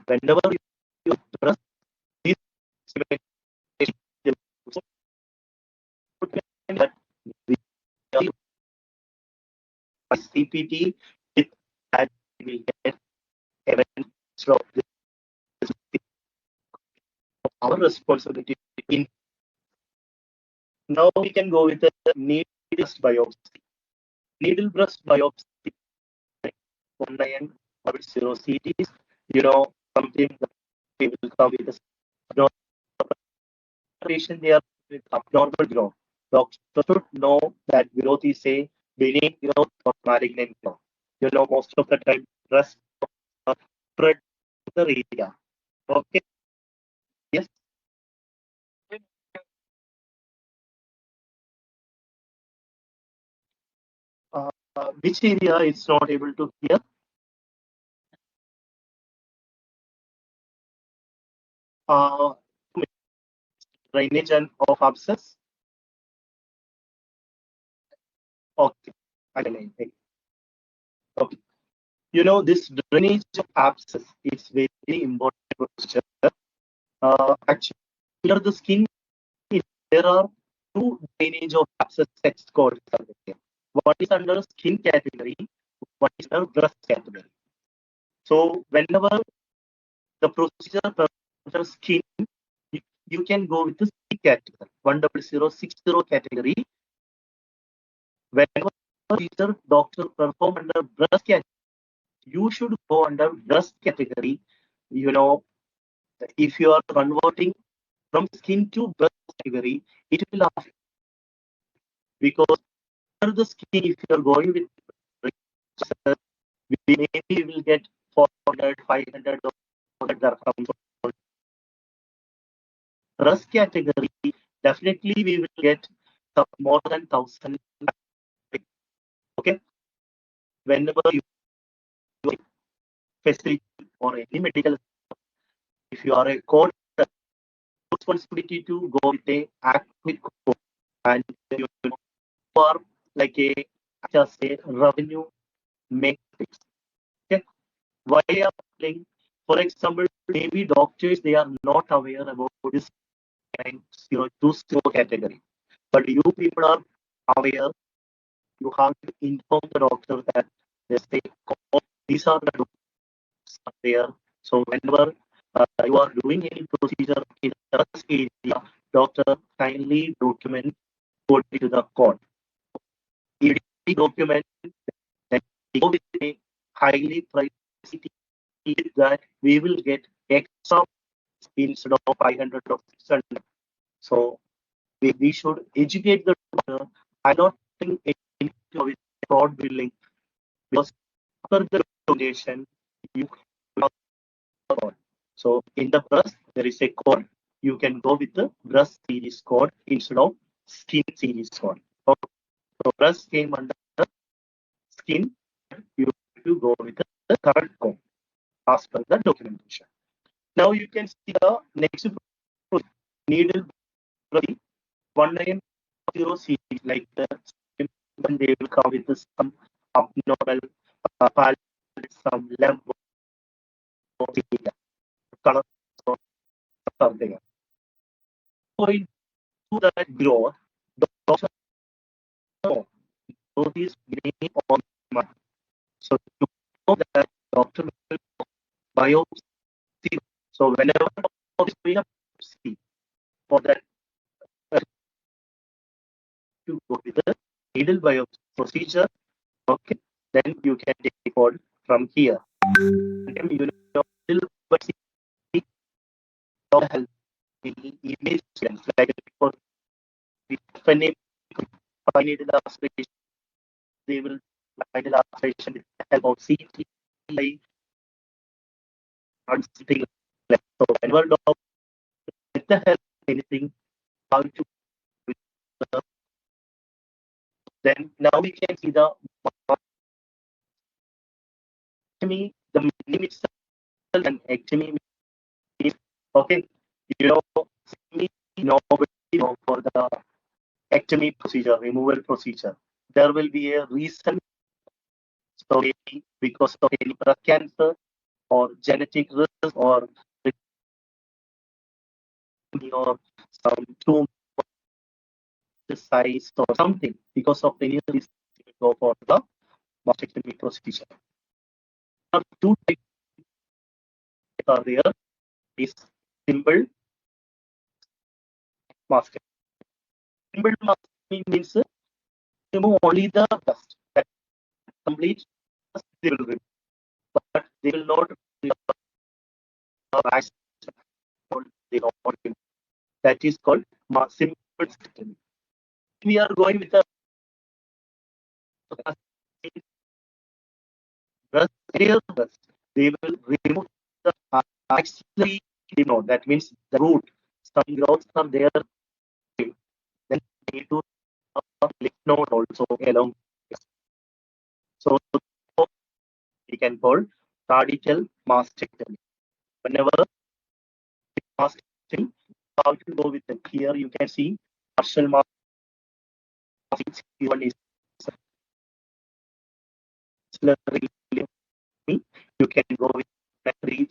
Whenever you trust this documentation, that we are CPT with that we get event of our responsibility. In now we can go with the needle breast biopsy. Needle breast biopsy, 1900 CTs, something that we will come with a patient they are with abnormal growth. Doctor should know that growth is a benign growth or malignant growth. Most of the time breast spread to the area. Okay. Yes. Which area is not able to hear? Uh, Drainage and of abscess. Okay. Okay. Okay. This drainage of abscess is very important procedure. Actually, under the skin, there are two drainage of abscess sex codes. One is under skin category, one is under breast category. So whenever the procedure per skin, you can go with the C category, 10060 category. Whenever procedure doctor perform under breast category, you should go under breast category. You know, if you are converting from skin to breast category, it will affect because under the skin, if you are going with maybe we will get 400, 500 dirhams. Breast category, definitely we will get more than 1,000. Okay, whenever you facility or any medical, if you are a code, responsibility to go with a act with code, and you are like a just a revenue matrix. Okay, why I'm saying, for example, maybe doctors they are not aware about this 020 category, but you people are aware. You have to inform the doctor that they say these are the doctors there. So whenever you are doing any procedure in this area, doctor kindly document code to the code. If you document, then go with a highly priced that we will get extra instead of 500 or 600. So we should educate the doctor. I don't think any with fraud billing because after the donation, you have a code. So in the breast, there is a code. You can go with the breast series code instead of skin series code. So breast came under skin. You have to go with the current code as per the documentation. Now you can see the next needle 1900 series, like the when they will come with some abnormal palette, some lamp color are there. Going to that growth, the doctor know growth is green on month. So you know that doctor will biopsy. So whenever doctor is doing a biopsy for that to go with the needle biopsy procedure, okay, then you can take the code from here. And you know, needle biopsy help image like for when they find it the aspiration, they will find the aspiration with the help of CT and something like so. Whenever dog with the help of anything, how to then now we can see the ectomy, the name itself and ectomy is okay. You know, nobody know for the ectomy procedure, removal procedure. There will be a reason. So maybe because of any breast cancer or genetic risk or some tumor size or something because of any reason you go for the mastectomy procedure. Two types are there is simple mastectomy. Simple mastectomy means remove only the dust. That complete they will remove, but they will not remove the wax. They will not remove. That is called simple mastectomy. We are going with the breast, they will remove the axillary lymph. That means the root. Some growths are there. Then they need to lymph node also along. So we can call radical mastectomy. Whenever mastectomy, how to go with it. Here you can see partial mastectomy. One is you can go with three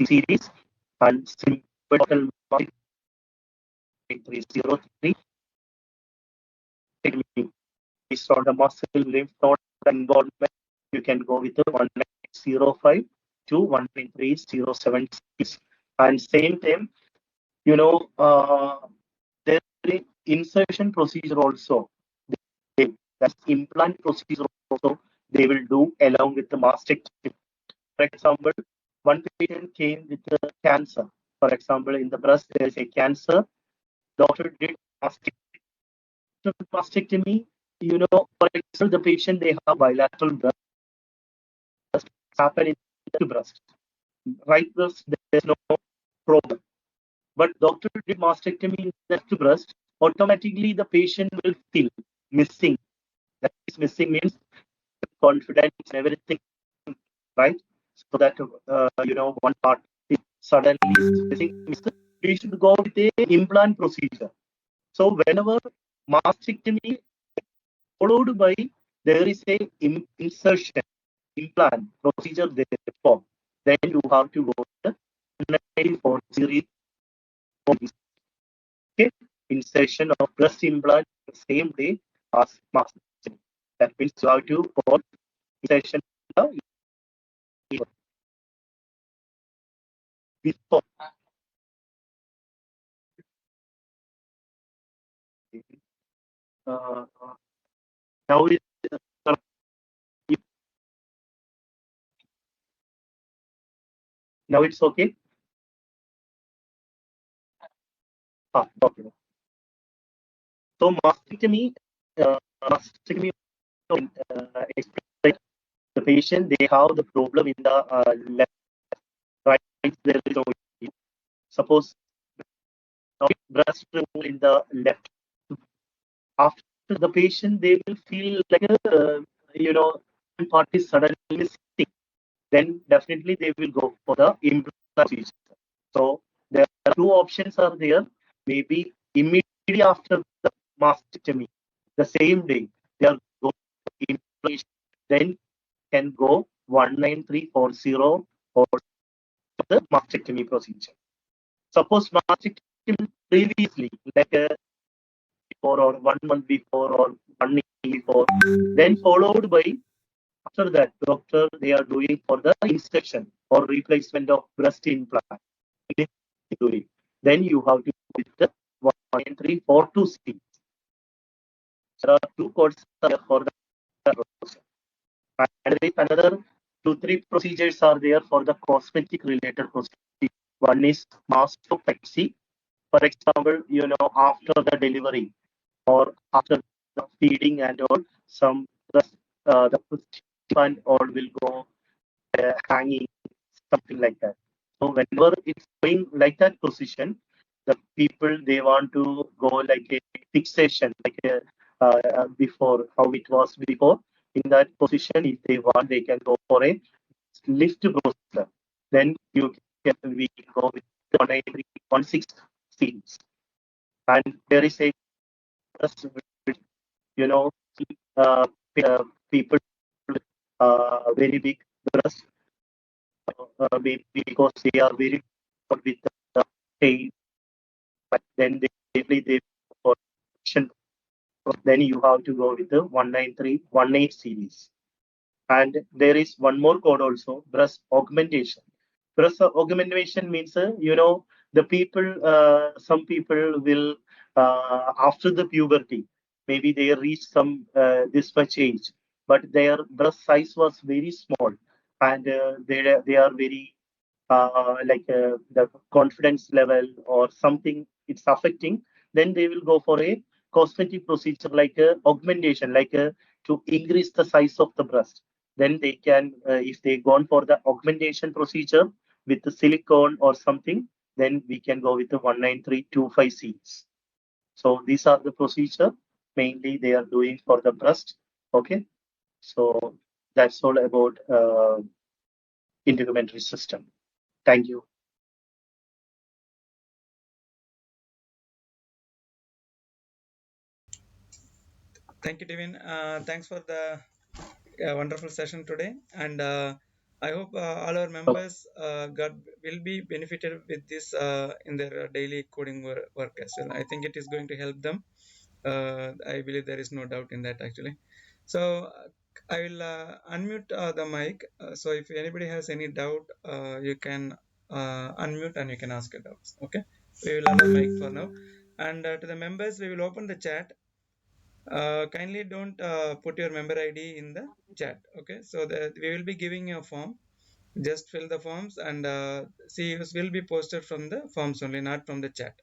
series and simple 303 based on the muscle lymph node involvement. You can go with the 1905 to 1.307 series. And same time, there is insertion procedure also. That's implant procedure also they will do along with the mastectomy. For example, one patient came with a cancer. For example, in the breast there is a cancer. Doctor did mastectomy. For example, the patient they have bilateral breast happen in the breast. Right breast there is no problem. But doctor did mastectomy in the left breast. Automatically the patient will feel missing. That is missing means confidence and everything, right? So that one part is suddenly missing. We should go with a implant procedure. So whenever mastectomy followed by there is a insertion implant procedure they perform, then you have to go to the for series of insertion of breast implant the same day as mastectomy. That means you have to go insertion before. Uh, now it now it's okay. Okay. So mastectomy explain the patient they have the problem in the left right there is no suppose breast removal in the left. After the patient they will feel like you know part is suddenly missing. Then definitely they will go for the implant procedure. So there are two options are there. Maybe immediately after the mastectomy, the same day they are going to implant, then can go 19340 or the mastectomy procedure. Suppose mastectomy previously, like before or 1 month before or 1 year before, then followed by after that doctor they are doing for the insertion or replacement of breast implant. Then you have to go with the 1.342C. There are two codes for the procedure. And there is another 2, 3 procedures are there for the cosmetic related procedure. One is mastopexy. For example, after the delivery or after the feeding and all, some the and all will go hanging, something like that. So whenever it's going like that position, the people they want to go like a fixation, like before how it was before. In that position, if they want, they can go for a lift procedure. Then we can go with 19316 scenes. And there is a you know uh, people very big breast maybe because they are very good with the pain, but then they for action. Then you have to go with the 19318 series. And there is one more code also, breast augmentation. Breast augmentation means, the people, some people will, after the puberty, maybe they reach some this much age, but their breast size was very small, and they are very the confidence level or something it's affecting. Then they will go for a cosmetic procedure like augmentation, like to increase the size of the breast. Then they can, if they gone for the augmentation procedure with the silicone or something, then we can go with the 19325 series. So these are the procedure mainly they are doing for the breast. Okay, so that's all about integumentary system. Thank you. Thank you, Tivin. Thanks for the wonderful session today, and I hope all our Okay. members got will be benefited with this in their daily coding work as well. I think it is going to help them. I believe there is no doubt in that actually. So I will unmute the mic. So if anybody has any doubt, you can unmute and you can ask your doubts. Okay. We will allow mic for now. And to the members, we will open the chat. Kindly don't put your member ID in the chat. Okay. So that we will be giving you a form. Just fill the forms and CEOs will be posted from the forms only, not from the chat.